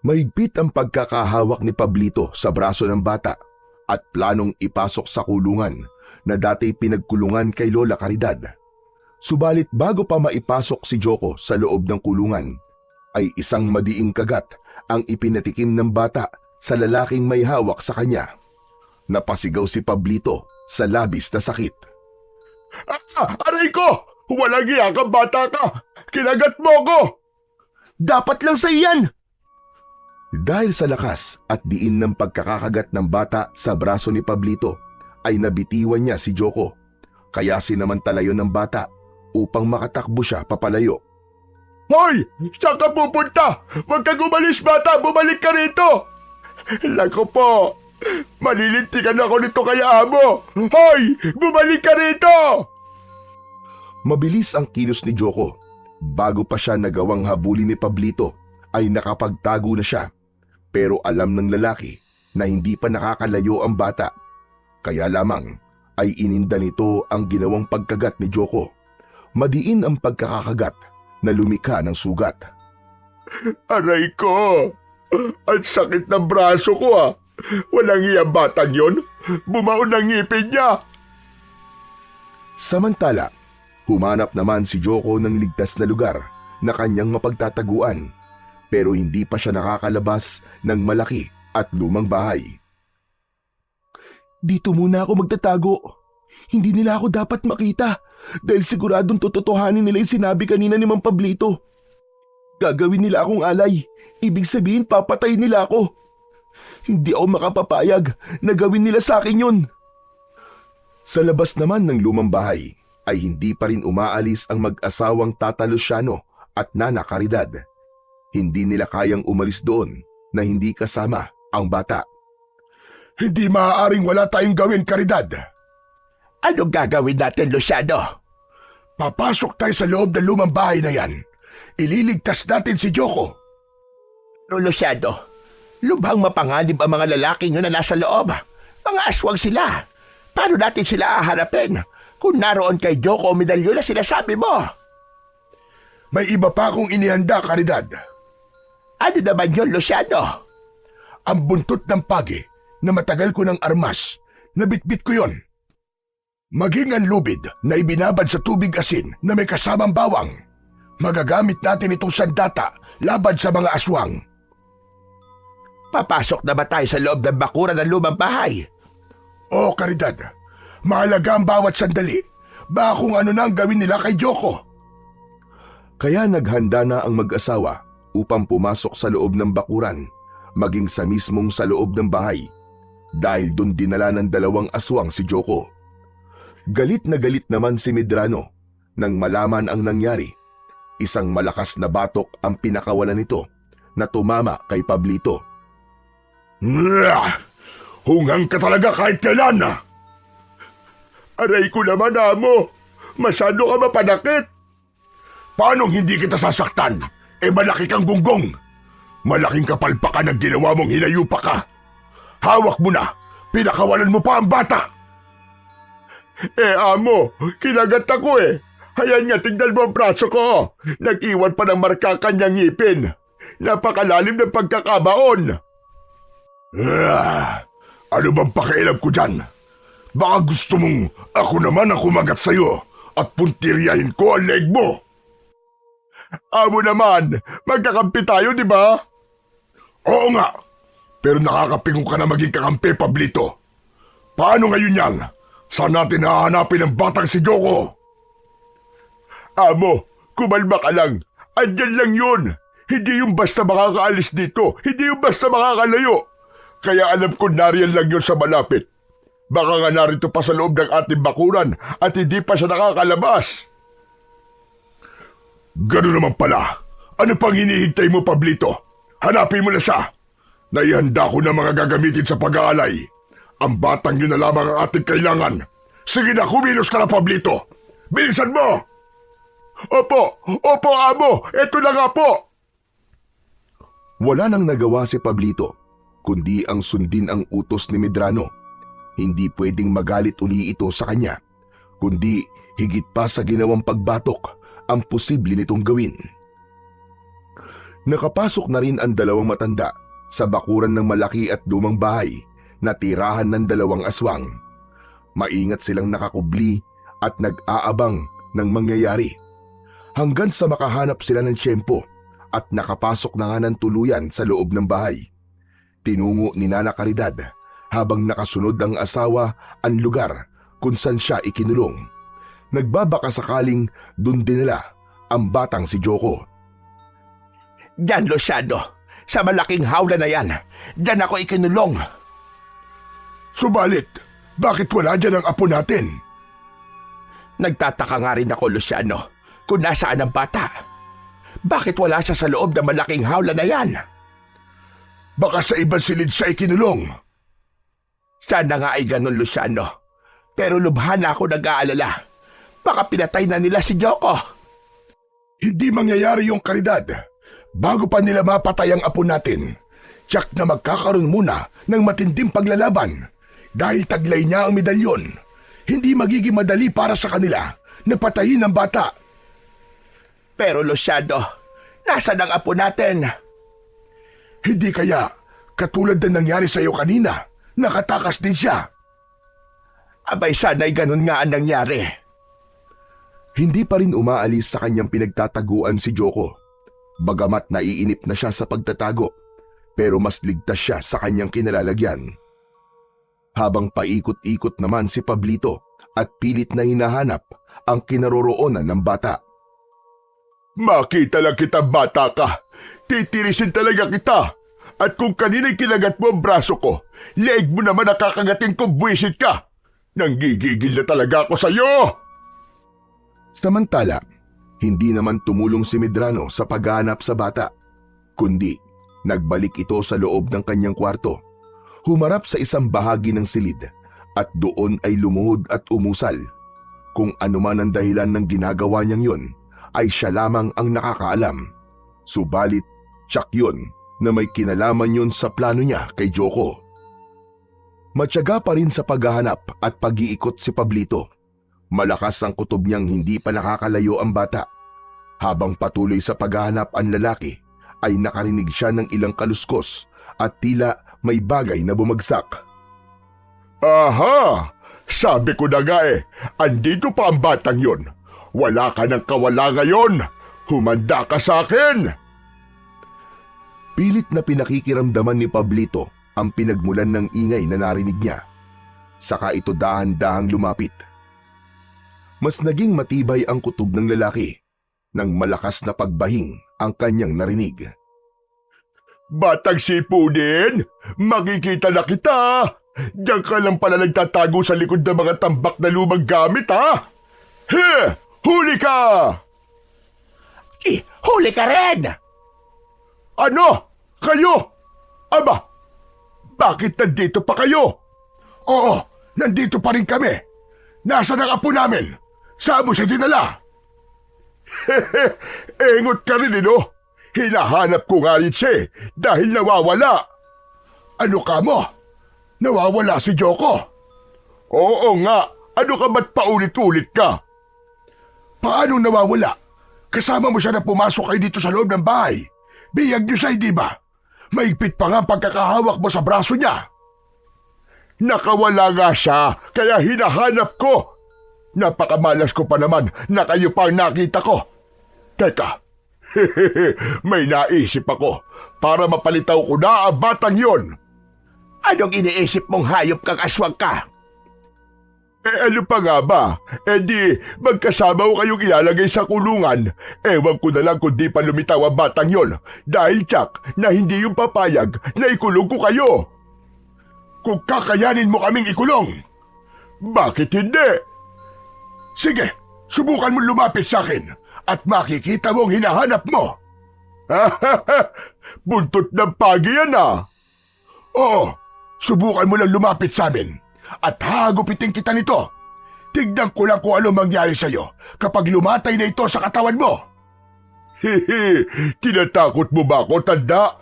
Mahigpit ang pagkakahawak ni Pablito sa braso ng bata at planong ipasok sa kulungan na dati pinagkulungan kay Lola Caridad. Subalit bago pa maipasok si Joko sa loob ng kulungan, ay isang madiing kagat ang ipinatikim ng bata sa lalaking may hawak sa kanya. Napasigaw si Pablito sa labis na sakit. Aray ko! Walang iya kang bata ka! Kinagat mo ko! Dapat lang sa iyan! Dahil sa lakas at diin ng pagkakakagat ng bata sa braso ni Pablito, ay nabitiwan niya si Joko. Kaya sinamantala yun ng bata upang makatakbo siya papalayo. Hoy! Saan ka pupunta? Huwag kang umalis, bata! Bumalik ka rito! Lako po! Malilintikan ako nito kay Amo! Hoy! Bumalik ka rito! Mabilis ang kilos ni Joko. Bago pa siya nagawang habulin ni Pablito, ay nakapagtago na siya. Pero alam ng lalaki na hindi pa nakakalayo ang bata. Kaya lamang ay ininda nito ang ginawang pagkagat ni Joko. Madiin ang pagkakakagat na lumikha ng sugat. Aray ko! Ang sakit ng braso ko ah! Walang iyang batang yon. Bumaon ang ngipin niya. Samantala, humanap naman si Joko ng ligtas na lugar na kanyang mapagtataguan. Pero hindi pa siya nakakalabas ng malaki at lumang bahay. Dito muna ako magtatago. Hindi nila ako dapat makita dahil siguradong tututuhanin nila yung sinabi kanina ni Mang Pablito. Gagawin nila akong alay. Ibig sabihin papatayin nila ako. Hindi ako makapapayag na gawin nila sa akin yun. Sa labas naman ng lumang bahay ay hindi pa rin umaalis ang mag-asawang Tata Luciano at Nana Caridad. Hindi nila kayang umalis doon na hindi kasama ang bata. Hindi maaaring wala tayong gawin, Caridad. Anong gagawin natin, Luciano? Papasok tayo sa loob ng lumang bahay na yan. Ililigtas natin si Joko. Pero Luciano, lubhang mapanganib ang mga lalaking yun na nasa loob. Mga aswang sila. Paano natin sila haharapin kung naroon kay Joko o medalyon na sinasabi mo? May iba pa akong inihanda, Caridad. Ano naman yun, Luciano? Ang buntot ng pagi na matagal ko ng armas. Nabitbit ko yon. Maging ang lubid na ibinabad sa tubig asin na may kasamang bawang. Magagamit natin itong sandata laban sa mga aswang. Papasok na ba tayo sa loob ng bakuran ng lumang bahay? Oo, Caridad. Mahalaga ang bawat sandali. Baka kung ano na ang gawin nila kay Joko. Kaya naghanda na ang mag-asawa upang pumasok sa loob ng bakuran, maging sa mismong sa loob ng bahay, dahil doon dinala ng dalawang aswang si Joko. Galit na galit naman si Medrano nang malaman ang nangyari. Isang malakas na batok ang pinakawalan nito na tumama kay Pablito. Hungang ka talaga kahit kailan na! Aray ko naman, Amo! Masyado ka mapanakit! Paanong hindi kita sasaktan? Malaki kang gunggong! Malaking kapalpakan ang ginawa mong hinayupa ka! Hawak mo na! Pinakawalan mo pa ang bata! Amo, kinagat ako Ayan nga, tignan mo ang braso ko. Nag-iwan pa ng marka kanyang ngipin. Napakalalim ng pagkakabaon. Ano bang pakialam ko dyan? Baka gusto mong ako naman ang kumagat sa'yo at puntiryahin ko ang leg mo. Amo naman, magkakampi tayo, di ba? Oo nga, pero nakakapingo ka na maging kakampi, Pablito. Paano ngayon yan? Saan natin hahanapin ang batang si Joko? Amo, kumalma ka lang. Andyan lang yun. Hindi yung basta makakaalis dito. Hindi yung basta makakalayo. Kaya alam ko nariyan lang yun sa malapit. Baka nga narito pa sa loob ng ating bakuran at hindi pa siya nakakalabas. Gano'n naman pala. Ano pang hinihintay mo, Pablito? Hanapin mo na siya. Naihanda ko na mga gagamitin sa pag-aalay. Ang batang yun na lamang ang ating kailangan. Sige na, kumilos ka na, Pablito. Bilisan mo! Opo, amo. Ito na nga po. Wala nang nagawa si Pablito, kundi ang sundin ang utos ni Medrano. Hindi pwedeng magalit uli ito sa kanya, kundi higit pa sa ginawang pagbatok ang posible nitong gawin. Nakapasok na rin ang dalawang matanda sa bakuran ng malaki at lumang bahay na tirahan ng dalawang aswang. Maingat silang nakakubli at nag-aabang ng mangyayari hanggang sa makahanap sila ng tiyempo at nakapasok na nga ng tuluyan sa loob ng bahay. Tinungo ni Nana Caridad habang nakasunod ang asawa ang lugar kung saan siya ikinulong. Nagbabaka sakaling dun dinala ang batang si Joko. Diyan, Luciano. Sa malaking hawla na yan. Diyan ako ikinulong. Subalit, bakit wala dyan ang apo natin? Nagtataka nga rin ako, Luciano, kung nasaan ang bata. Bakit wala siya sa loob ng malaking hawla na yan? Baka sa ibang silid siya ikinulong. Sana nga ay ganun, Luciano. Pero lubhan na ako nag-aalala. Baka pinatay na nila si Joko. Hindi mangyayari yung Caridad. Bago pa nila mapatay ang apo natin, tiyak na magkakaroon muna ng matinding paglalaban. Dahil taglay niya ang medalyon, hindi magiging madali para sa kanila na patayin ang bata. Pero Luciano, nasaan ang apo natin? Hindi kaya, katulad na nangyari sa iyo kanina, nakatakas din siya. Abay, sana'y ganun nga ang nangyari. Hindi pa rin umaalis sa kanyang pinagtataguan si Joko. Bagamat naiinip na siya sa pagtatago, pero mas ligtas siya sa kanyang kinalalagyan. Habang paikot-ikot naman si Pablito at pilit na hinahanap ang kinaroroonan ng bata. Makita lang kita, bata ka. Titirisin talaga kita. At kung kanina'y kinagat mo ang braso ko, leeg mo naman nakakagating ko, buwisit ka. Nanggigigil na talaga ako sa'yo. Samantala, hindi naman tumulong si Medrano sa paghahanap sa bata, kundi nagbalik ito sa loob ng kanyang kwarto, humarap sa isang bahagi ng silid at doon ay lumuhod at umusal. Kung ano man ang dahilan ng ginagawa niyang yun, ay siya lamang ang nakakaalam. Subalit, tiyak yun na may kinalaman yun sa plano niya kay Joko. Matyaga pa rin sa paghahanap at pag-iikot si Pablito. Malakas ang kutob niyang hindi pa nakakalayo ang bata. Habang patuloy sa paghahanap ang lalaki, ay nakarinig siya ng ilang kaluskos at tila may bagay na bumagsak. Aha! Sabi ko na nga andito pa ang batang yon. Wala ka ng kawala ngayon. Humanda ka sa akin! Pilit na pinakikiramdaman ni Pablito ang pinagmulan ng ingay na narinig niya. Saka ito dahan-dahang lumapit. Mas naging matibay ang kutob ng lalaki nang malakas na pagbahing ang kanyang narinig. Batang sipudin, makikita na kita. Diyan ka lang pala nagtatago sa likod ng mga tambak na lumang gamit, ha? He! Huli ka! Huli ka rin! Ano? Kayo? Aba, bakit nandito pa kayo? Oo, nandito pa rin kami. Nasaan ang apo namin? Saan mo siya dinala? Engot ka rin, no? Hinahanap ko nga rin siya dahil nawawala. Ano ka mo? Nawawala si Joko? Oo nga, ano ka ba't paulit-ulit ka? Paano nawawala? Kasama mo siya na pumasok kayo dito sa loob ng bahay. Biyag niyo siya, di ba? Maigpit pa nga ang pagkakahawak mo sa braso niya. Nakawala nga siya, kaya hinahanap ko. Napakamalas ko pa naman na kayo pa ang nakita ko. Teka, may naisip ako para mapalitaw ko na ang batang yon. Anong iniisip mong hayop kang aswang ka? Ano pa nga ba? Di magkasama ko kayong ilalagay sa kulungan. Ewan ko na lang kung di pa lumitaw ang batang yon. Dahil tsak na hindi yung papayag na ikulong ko kayo. Kung kakayanin mo kaming ikulong, bakit hindi? Sige, subukan mo lumapit sa akin at makikita mong hinahanap mo. Buntot ng pagi yan ah. Oo, subukan mo lang lumapit sa amin at hagupitin kita nito. Tignan ko lang kung ano mangyari sa'yo kapag lumatay na ito sa katawan mo. Tinatakot mo ba ako, tanda?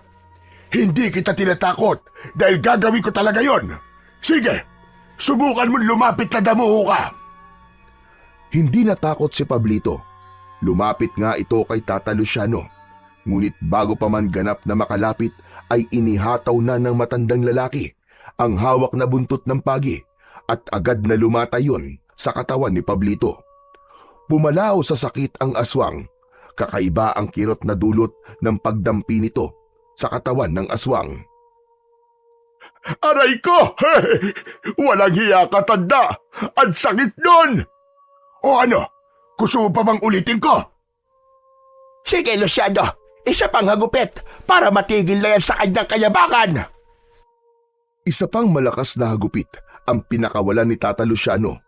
Hindi kita tinatakot dahil gagawin ko talaga yon. Sige, subukan mo lumapit na damuho ka. Hindi natakot si Pablito. Lumapit nga ito kay Tata Luciano. Ngunit bago pa man ganap na makalapit ay inihataw na ng matandang lalaki ang hawak na buntot ng pagi at agad na lumatay yun sa katawan ni Pablito. Pumalaw sa sakit ang aswang. Kakaiba ang kirot na dulot ng pagdampi nito sa katawan ng aswang. Aray ko! Walang hiya ka, tanda! Ang sakit nun! O ano? Gusto mo pa bang ulitin ko? Sige, Luciano, isa pang hagupit para matigil na yan sa kanyang kayabangan. Isa pang malakas na hagupit ang pinakawalan ni Tata Luciano.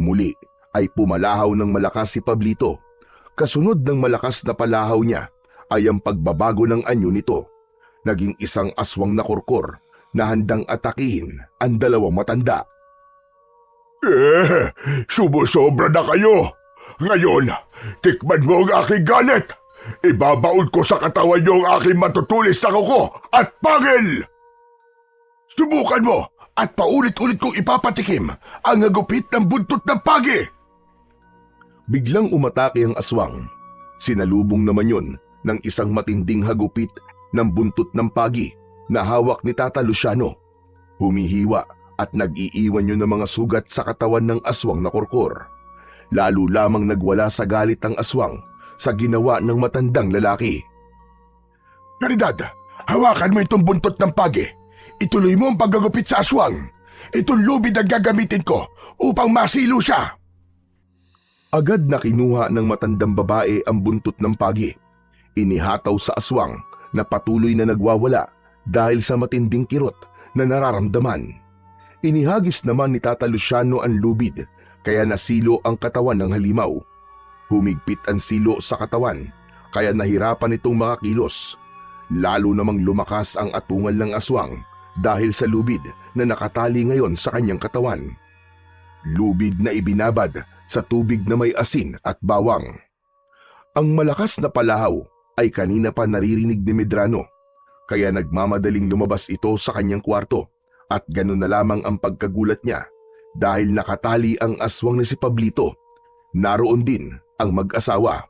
Muli ay pumalahaw ng malakas si Pablito. Kasunod ng malakas na palahaw niya ay ang pagbabago ng anyo nito. Naging isang aswang na kurkur na handang atakihin ang dalawang matanda. Sumusobra na kayo. Ngayon, tikman mo ang aking galit. Ibabaon ko sa katawan niyo ang aking matutulis na kuko at pangil. Subukan mo at paulit-ulit kong ipapatikim ang hagupit ng buntot ng pagi. Biglang umatake ang aswang. Sinalubong naman yon ng isang matinding hagupit ng buntot ng pagi na hawak ni Tata Luciano. Humihiwa at nag-iiwan yun ng mga sugat sa katawan ng aswang na kurkur. Lalo lamang nagwala sa galit ang aswang sa ginawa ng matandang lalaki. Caridad, hawakan mo itong buntot ng pagi. Ituloy mo ang paggagupit sa aswang. Itong lubid ang gagamitin ko upang masilo siya. Agad na kinuha ng matandang babae ang buntot ng pagi. Inihataw sa aswang na patuloy na nagwawala dahil sa matinding kirot na nararamdaman. Inihagis naman ni Tata Luciano ang lubid kaya nasilo ang katawan ng halimaw. Humigpit ang silo sa katawan kaya nahirapan itong makakilos. Lalo namang lumakas ang atungal ng aswang dahil sa lubid na nakatali ngayon sa kanyang katawan. Lubid na ibinabad sa tubig na may asin at bawang. Ang malakas na palahaw ay kanina pa naririnig ni Medrano, kaya nagmamadaling lumabas ito sa kanyang kwarto at ganun na lamang ang pagkagulat niya dahil nakatali ang aswang na si Pablito. Naroon din ang mag-asawa.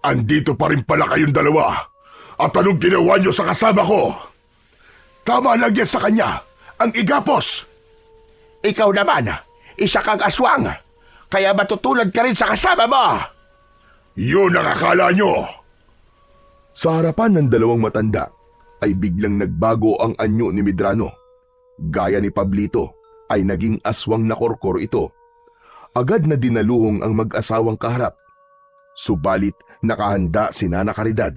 Andito pa rin pala kayong dalawa. At anong ginawa niyo sa kasama ko? Tama lang yan sa kanya, ang igapos. Ikaw naman, isa kang aswang, kaya matutulad ka rin sa kasama mo. Yun ang akala niyo. Sa harapan ng dalawang matanda ay biglang nagbago ang anyo ni Medrano. Gaya ni Pablito ay naging aswang na korkor ito. Agad na dinaluhong ang mag-asawang kaharap. Subalit nakahanda si Nana Caridad.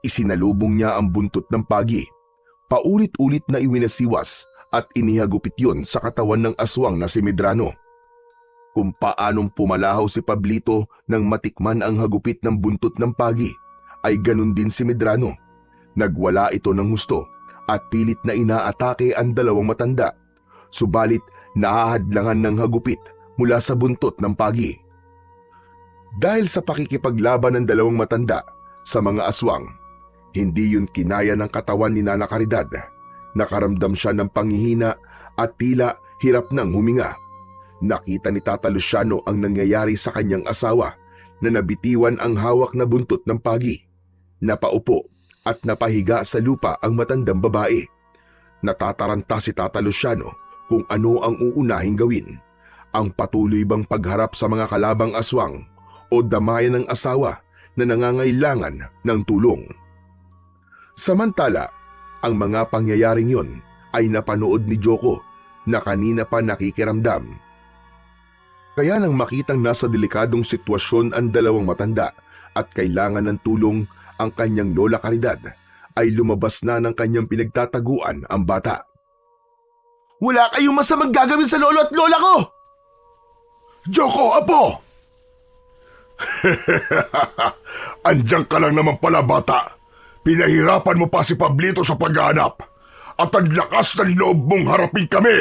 Isinalubong niya ang buntot ng pagi. Paulit-ulit na iwinasiwas at inihagupit yon sa katawan ng aswang na si Medrano. Kung paanong pumalahaw si Pablito nang matikman ang hagupit ng buntot ng pagi, ay ganun din si Medrano. Nagwala ito ng husto at pilit na inaatake ang dalawang matanda. Subalit nahahadlangan ng hagupit mula sa buntot ng pagi. Dahil sa pakikipaglaban ng dalawang matanda sa mga aswang, hindi yun kinaya ng katawan ni Nana Caridad. Nakaramdam siya ng panghihina at tila hirap ng huminga. Nakita ni Tata Luciano ang nangyayari sa kanyang asawa na nabitiwan ang hawak na buntot ng pagi. Napaupo at napahiga sa lupa ang matandang babae. Natataranta si Tata Luciano kung ano ang uunahing gawin. Ang patuloy bang pagharap sa mga kalabang aswang o damayan ng asawa na nangangailangan ng tulong. Samantala, ang mga pangyayaring yon ay napanood ni Joko na kanina pa nakikiramdam. Kaya nang makitang nasa delikadong sitwasyon ang dalawang matanda at kailangan ng tulong ang kanyang Lola Caridad, ay lumabas na ng kanyang pinagtataguan ang bata. Wala kayong masamang gagawin sa lolo at lola ko! Joko, apo! Andiyan ka lang naman pala, bata. Pinahirapan mo pa si Pablito sa paghahanap at ang lakas ng loob mong harapin kami.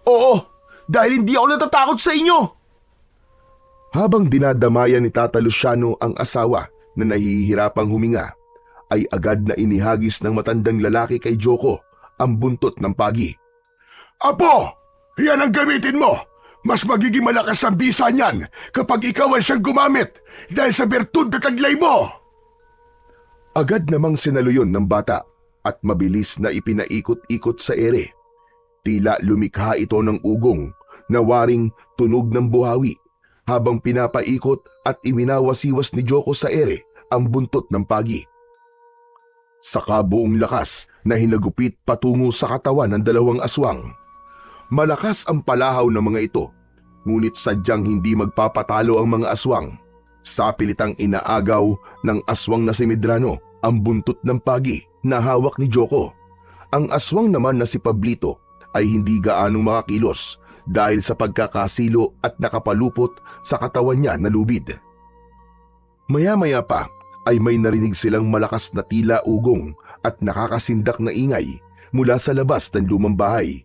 Oo, dahil hindi ako natatakot sa inyo! Habang dinadamayan ni Tata Luciano ang asawa na nahihirapang huminga, ay agad na inihagis ng matandang lalaki kay Joko ang buntot ng pagi. Apo, yan ang gamitin mo. Mas magiging malakas ang bisa niyan kapag ikaw ang siyang gumamit dahil sa bertud na taglay mo. Agad namang sinaluyon ng bata at mabilis na ipinaikot-ikot sa ere. Tila lumikha ito ng ugong na waring tunog ng buhawi habang pinapaikot at iminawasiwas ni Joko sa ere ang buntot ng pagi. Sa kabuong lakas na hinagupit patungo sa katawan ng dalawang aswang. Malakas ang palahaw ng mga ito, ngunit sadyang hindi magpapatalo ang mga aswang. Sa pilitang inaagaw ng aswang na si Medrano ang buntot ng pagi na hawak ni Joko. Ang aswang naman na si Pablito ay hindi gaanong makakilos dahil sa pagkakasilo at nakapalupot sa katawan niya na lubid. Maya-maya pa ay may narinig silang malakas na tila ugong at nakakasindak na ingay mula sa labas ng lumang bahay.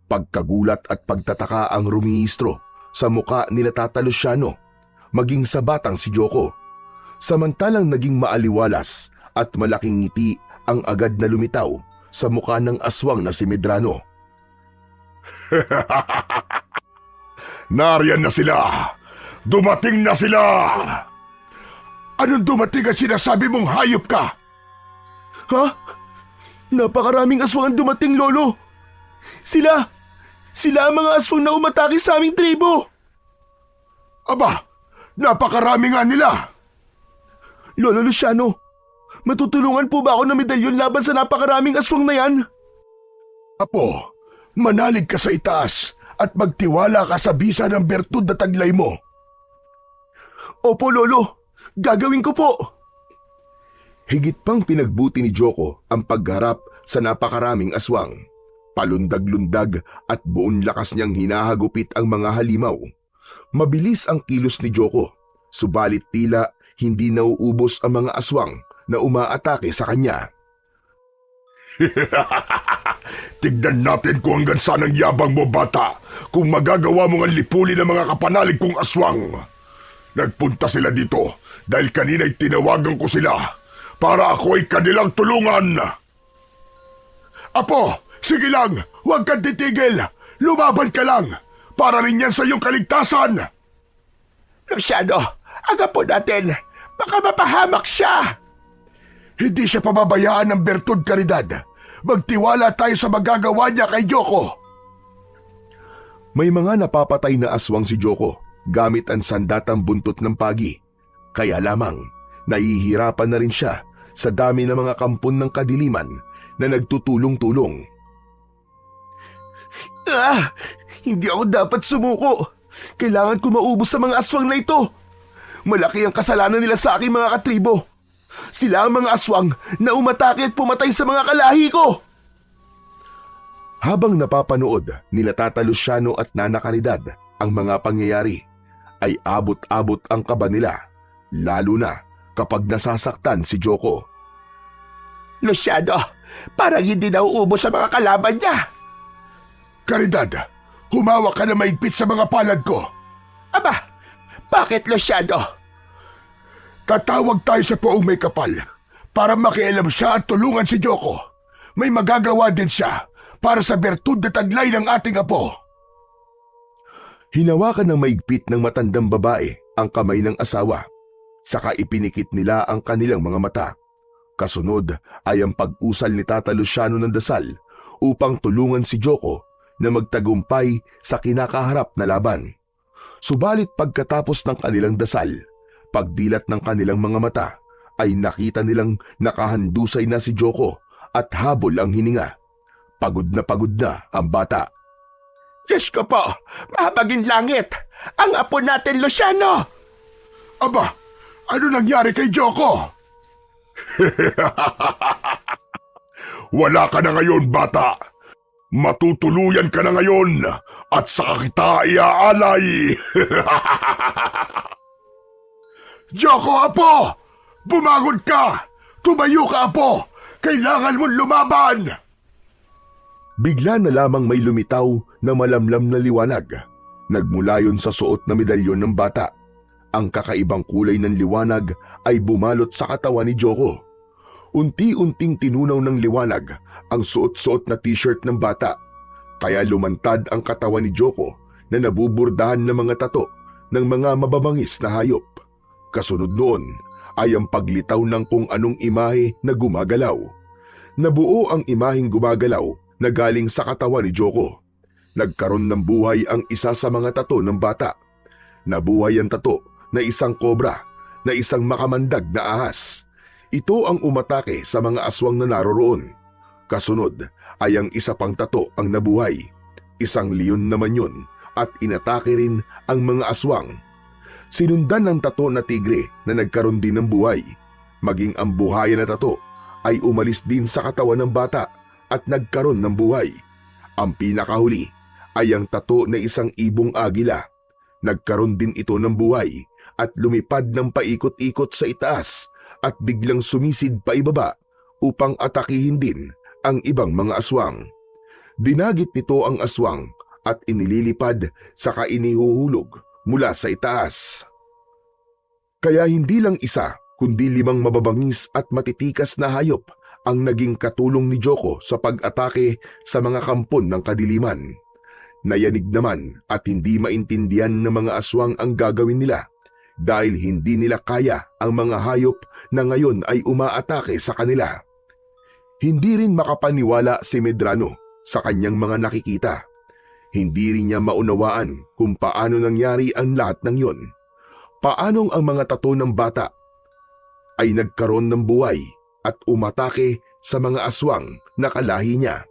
Pagkagulat at pagtataka ang rumihistro sa muka nila Tata Luciano, maging sa batang si Joko. Samantalang naging maaliwalas at malaking ngiti ang agad na lumitaw sa muka ng aswang na si Medrano. Nariyan na sila! Dumating na sila! Anong dumating at sinasabi mong hayop ka? Ha? Napakaraming aswang ang dumating, Lolo! Sila ang mga aswang na umatake sa aming tribo! Aba, napakarami nga nila! Lolo Luciano, matutulungan po ba ako ng medalyon laban sa napakaraming aswang na yan? Apo, manalig ka sa itaas at magtiwala ka sa bisa ng bertud na taglay mo. Opo, Lolo. Gagawin ko po. Higit pang pinagbuti ni Joko ang pagharap sa napakaraming aswang. Palundag-lundag at buong lakas niyang hinahagupit ang mga halimaw. Mabilis ang kilos ni Joko, subalit tila hindi nauubos ang mga aswang na umaatake sa kanya. Tignan natin kung hanggang saan ang yabang mo, bata, kung magagawa mong ang lipulin ng mga kapanalig kong aswang. Nagpunta sila dito dahil kanina'y tinawagan ko sila para ako ay kanilang tulungan. Apo, sige lang, huwag kang titigil. Lumaban ka lang para rin yan sa iyong kaligtasan. Luciano, aga po natin. Baka mapahamak siya. Hindi siya pababayaan ng bertud Caridad. Magtiwala tayo sa magagawa niya kay Joko. May mga napapatay na aswang si Joko gamit ang sandatang buntot ng pagi. Kaya lamang, nahihirapan na rin siya sa dami ng mga kampon ng kadiliman na nagtutulong-tulong. Hindi ako dapat sumuko. Kailangan ko maubos sa mga aswang na ito. Malaki ang kasalanan nila sa aking mga katribo. Sila ang mga aswang na umatake at pumatay sa mga kalahi ko. Habang napapanood nila Tata Luciano at Nana Caridad ang mga pangyayari, ay abot-abot ang kaba nila, lalo na kapag nasasaktan si Joko. Luciano, parang hindi nauubos sa mga kalaban niya. Caridad, humawak ka na maigpit sa mga palad ko. Aba, bakit Luciano? Tatawag tayo sa poong may kapal para makialam siya at tulungan si Joko. May magagawa din siya para sa bertud na taglay ng ating apo. Hinawakan ng maigpit ng matandang babae ang kamay ng asawa, saka ipinikit nila ang kanilang mga mata. Kasunod ay ang pag-usal ni Tata Luciano ng dasal upang tulungan si Joko na magtagumpay sa kinakaharap na laban. Subalit pagkatapos ng kanilang dasal, pagdilat ng kanilang mga mata ay nakita nilang nakahandusay na si Joko at habol ang hininga. Pagod na ang bata. Diyos ko po, mahabagin langit! Ang apo natin, Luciano! Aba, ano nangyari kay Joko? Wala ka na ngayon, bata. Matutuluyan ka na ngayon at saka kita iaalay. Joko, apo! Bumangon ka! Tumayo ka, apo! Kailangan mong lumaban! Bigla na lamang may lumitaw na malamlam na liwanag. Nagmula yon sa suot na medalyon ng bata. Ang kakaibang kulay ng liwanag ay bumalot sa katawan ni Joko. Unti-unting tinunaw ng liwanag ang suot-suot na t-shirt ng bata. Kaya lumantad ang katawan ni Joko na nabuburdahan ng mga tato ng mga mababangis na hayop. Kasunod noon ay ang paglitaw ng kung anong imahe na gumagalaw. Nabuo ang imaheng gumagalaw na galing sa katawan ni Joko. Nagkaroon ng buhay ang isa sa mga tato ng bata. Nabuhay ang tato na isang kobra, na isang makamandag na ahas. Ito ang umatake sa mga aswang na naroroon. Kasunod ay ang isa pang tato ang nabuhay. Isang leon naman yun at inatake rin ang mga aswang. Sinundan ng tato na tigre na nagkaroon din ng buhay. Maging ang buhayan na tato ay umalis din sa katawan ng bata at nagkaroon ng buhay. Ang pinakahuli ay ang tato na isang ibong agila. Nagkaroon din ito ng buhay at lumipad ng paikot-ikot sa itaas at biglang sumisid pa ibaba upang atakihin din ang ibang mga aswang. Dinagit nito ang aswang at inililipad saka inihuhulog mula sa itaas. Kaya hindi lang isa kundi 5 mababangis at matitikas na hayop ang naging katulong ni Joko sa pag-atake sa mga kampon ng kadiliman. Nayanig naman at hindi maintindihan ng mga aswang ang gagawin nila dahil hindi nila kaya ang mga hayop na ngayon ay umaatake sa kanila. Hindi rin makapaniwala si Medrano sa kanyang mga nakikita. Hindi rin niya maunawaan kung paano nangyari ang lahat ng yon. Paanong ang mga tato ng bata ay nagkaroon ng buhay at umatake sa mga aswang na kalahi niya.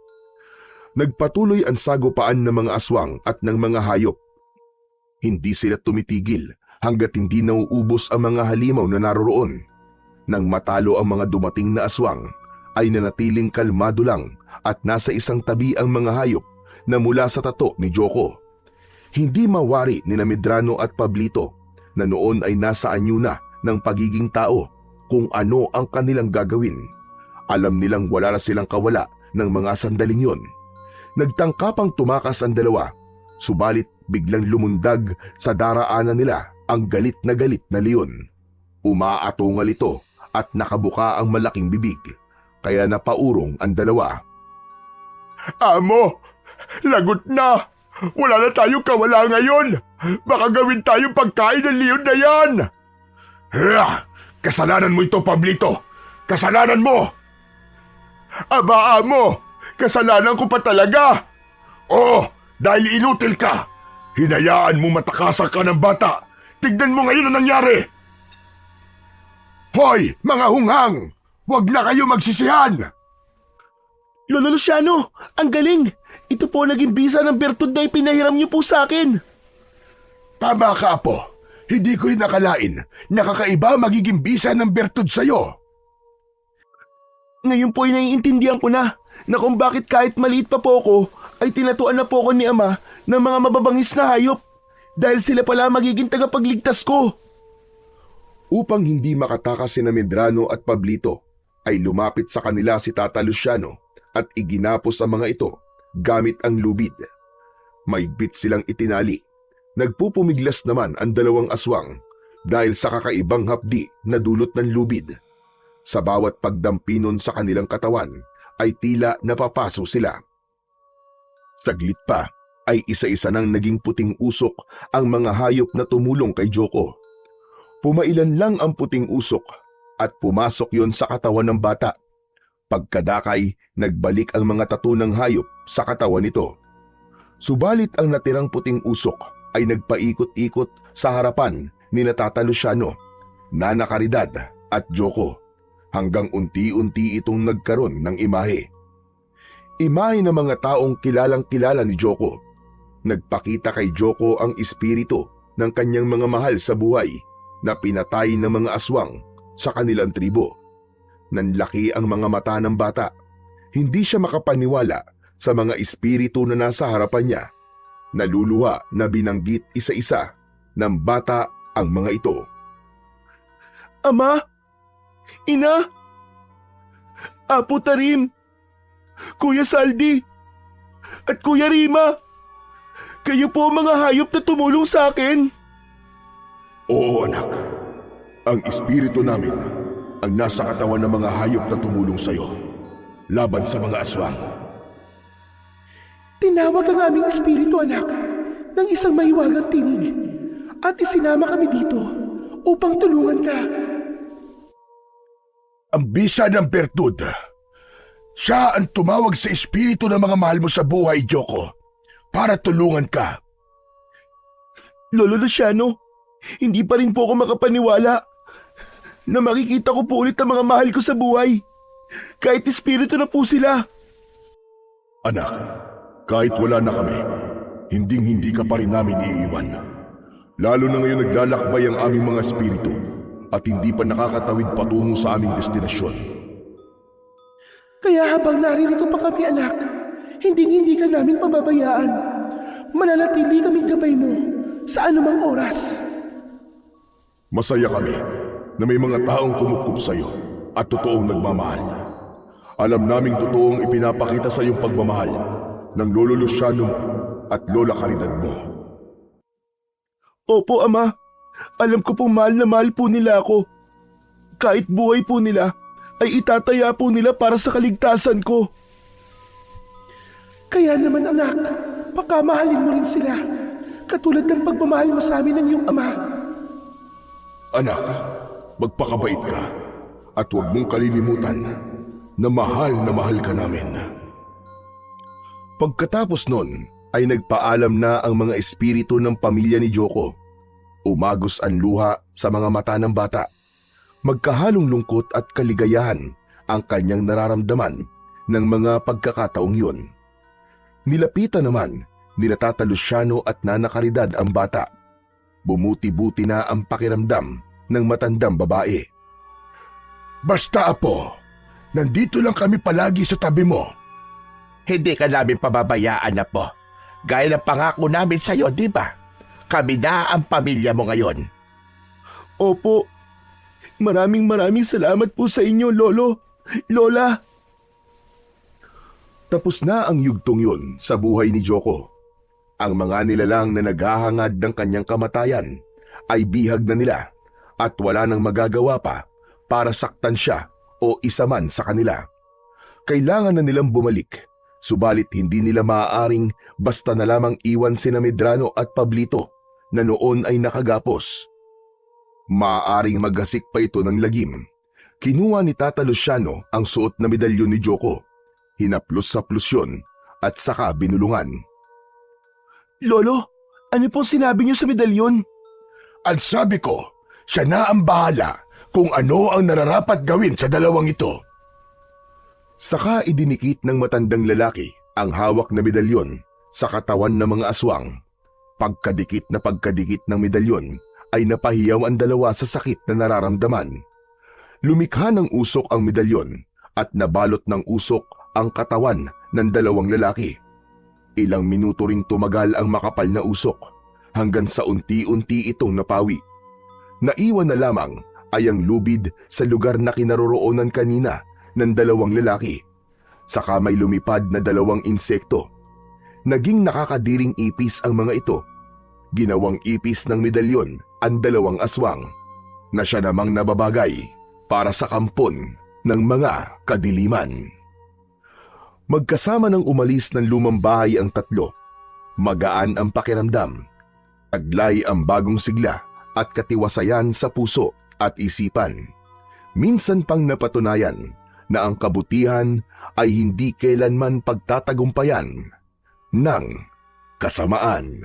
Nagpatuloy ang sagupaan ng mga aswang at ng mga hayop. Hindi sila tumitigil hanggat hindi nauubos ang mga halimaw na naroroon. Nang matalo ang mga dumating na aswang, ay nanatiling kalmado lang at nasa isang tabi ang mga hayop na mula sa tato ni Joko. Hindi mawari ni Medrano at Pablito na noon ay nasa anyo na ng pagiging tao kung ano ang kanilang gagawin. Alam nilang wala na silang kawala ng mga sandaling yon. Nagtangka pang tumakas ang dalawa, subalit biglang lumundag sa daraanan nila ang galit na leon. Umaatungal ito at nakabuka ang malaking bibig, kaya napaurong ang dalawa. Amo, lagot na! Wala na tayong kawala ngayon! Baka gawin tayong pagkain ng leon na yan! Kasalanan mo ito, Pablito! Kasalanan mo! Aba, amo! Kasalanan ko pa talaga! Oo, dahil inutil ka! Hinayaan mo matakasan ka ng bata! Tignan mo ngayon ang nangyari! Hoy, mga hunghang! Huwag na kayo magsisihan! Lolo Luciano, ang galing! Ito po naging bisa ng bertud na ipinahiram niyo po sa akin. Tama ka, Apo. Hindi ko rin nakalain na kakaiba magiging bisa ng bertud sa'yo. Ngayon po ay naiintindihan ko na kung bakit kahit maliit pa po ako ay tinatuan na po ako ni Ama ng mga mababangis na hayop dahil sila pala magiging tagapagligtas ko. Upang hindi makatakas sina Medrano at Pablito, ay lumapit sa kanila si Tata Luciano at iginapos ang mga ito gamit ang lubid. Maigpit silang itinali. Nagpupumiglas naman ang dalawang aswang dahil sa kakaibang hapdi na dulot ng lubid. Sa bawat pagdampinon sa kanilang katawan ay tila napapaso sila. Saglit pa ay isa-isa nang naging puting usok ang mga hayop na tumulong kay Joko. Pumailan lang ang puting usok at pumasok yon sa katawan ng bata. Pagkadakay, nagbalik ang mga tattoo ng hayop sa katawan nito. Subalit ang natirang puting usok ay nagpaikot-ikot sa harapan ni Tata Luciano, Nana Caridad at Joko hanggang unti-unti itong nagkaroon ng imahe. Imahe ng mga taong kilalang-kilala ni Joko. Nagpakita kay Joko ang espiritu ng kanyang mga mahal sa buhay na pinatay ng mga aswang sa kanilang tribo. Nanlaki ang mga mata ng bata. Hindi siya makapaniwala sa mga espiritu na nasa harapan niya. Naluluha na binanggit isa-isa ng bata ang mga ito. Ama! Ina! Apo Tarim! Kuya Saldi! At Kuya Rima! Kayo po ang mga hayop na tumulong sa akin! Oo anak, ang espiritu namin ang nasa katawan ng mga hayop na tumulong sa iyo laban sa mga aswang. Tinawag ang aming espiritu, anak, ng isang mahiwagang tinig at isinama kami dito upang tulungan ka. Ang bisa ng bertud. Siya ang tumawag sa espiritu ng mga mahal mo sa buhay, Joko, para tulungan ka. Lolo Luciano, hindi pa rin po ako makapaniwala na makikita ko po ulit ang mga mahal ko sa buhay. Kahit espiritu na po sila. Anak, kahit wala na kami, hinding-hindi ka pa rin namin iiwan. Lalo na ngayon naglalakbay ang aming mga espiritu at hindi pa nakakatawid patungo sa aming destinasyon. Kaya habang naririto pa kami, anak, hinding-hindi ka namin pababayaan. Mananatili kaming gabay mo sa anumang oras. Masaya kami na may mga taong kumukup sa iyo at totoong nagmamahal. Alam naming totoong ipinapakita sa iyong pagmamahal ng Lolo Luciano mo at Lola Caridad mo. Opo, Ama. Alam ko pong mahal na mahal po nila ako. Kahit buhay po nila, ay itataya po nila para sa kaligtasan ko. Kaya naman, anak, pakamahalin mo rin sila, katulad ng pagmamahal mo sa amin ng iyong ama. Anak, magpakabait ka at huwag mong kalilimutan na mahal ka namin. Pagkatapos nun ay nagpaalam na ang mga espiritu ng pamilya ni Joko. Umagos ang luha sa mga mata ng bata. Magkahalong lungkot at kaligayahan ang kanyang nararamdaman ng mga pagkakataong yun. Nilapitan naman ni Tata Luciano at Nana Caridad ang bata. Bumuti-buti na ang pakiramdam ng matandang babae. Basta, Apo, nandito lang kami palagi sa tabi mo. Hindi ka namin pababayaan na po. Gaya ng pangako namin sa iyo, di ba? Kami na ang pamilya mo ngayon. Opo. Maraming salamat po sa inyo, Lolo, Lola. Tapos na ang yugtong yun sa buhay ni Joko. Ang mga nilalang na naghahangad ng kanyang kamatayan ay bihag na nila at wala nang magagawa pa para saktan siya o isa man sa kanila. Kailangan na nilang bumalik, subalit hindi nila maaaring basta na lamang iwan sina Medrano at Pablito na noon ay nakagapos. Maaaring maggasik pa ito ng lagim. Kinuha ni Tata Luciano ang suot na medalyon ni Joko. Hinaplos sa plusyon at saka binulungan. Lolo, ano pong sinabi niyo sa medalyon? At sabi ko, siya na ang bahala kung ano ang nararapat gawin sa dalawang ito. Saka idinikit ng matandang lalaki ang hawak na medalyon sa katawan ng mga aswang. Pagkadikit ng medalyon ay napahiyaw ang dalawa sa sakit na nararamdaman. Lumikha ng usok ang medalyon at nabalot ng usok ang katawan ng dalawang lalaki. Ilang minuto ring tumagal ang makapal na usok hanggang sa unti-unti itong napawi. Naiwan na lamang ay ang lubid sa lugar na kinaroroonan kanina ng dalawang lalaki. Saka may lumipad na dalawang insekto. Naging nakakadiring ipis ang mga ito. Ginawang ipis ng medalyon ang dalawang aswang na siya namang nababagay para sa kampon ng mga kadiliman. Magkasama ng umalis ng lumang bahay ang tatlo. Magaan ang pakiramdam. Taglay ang bagong sigla at katiwasayan sa puso at isipan. Minsan pang napatunayan na ang kabutihan ay hindi kailanman pagtatagumpayan ng kasamaan.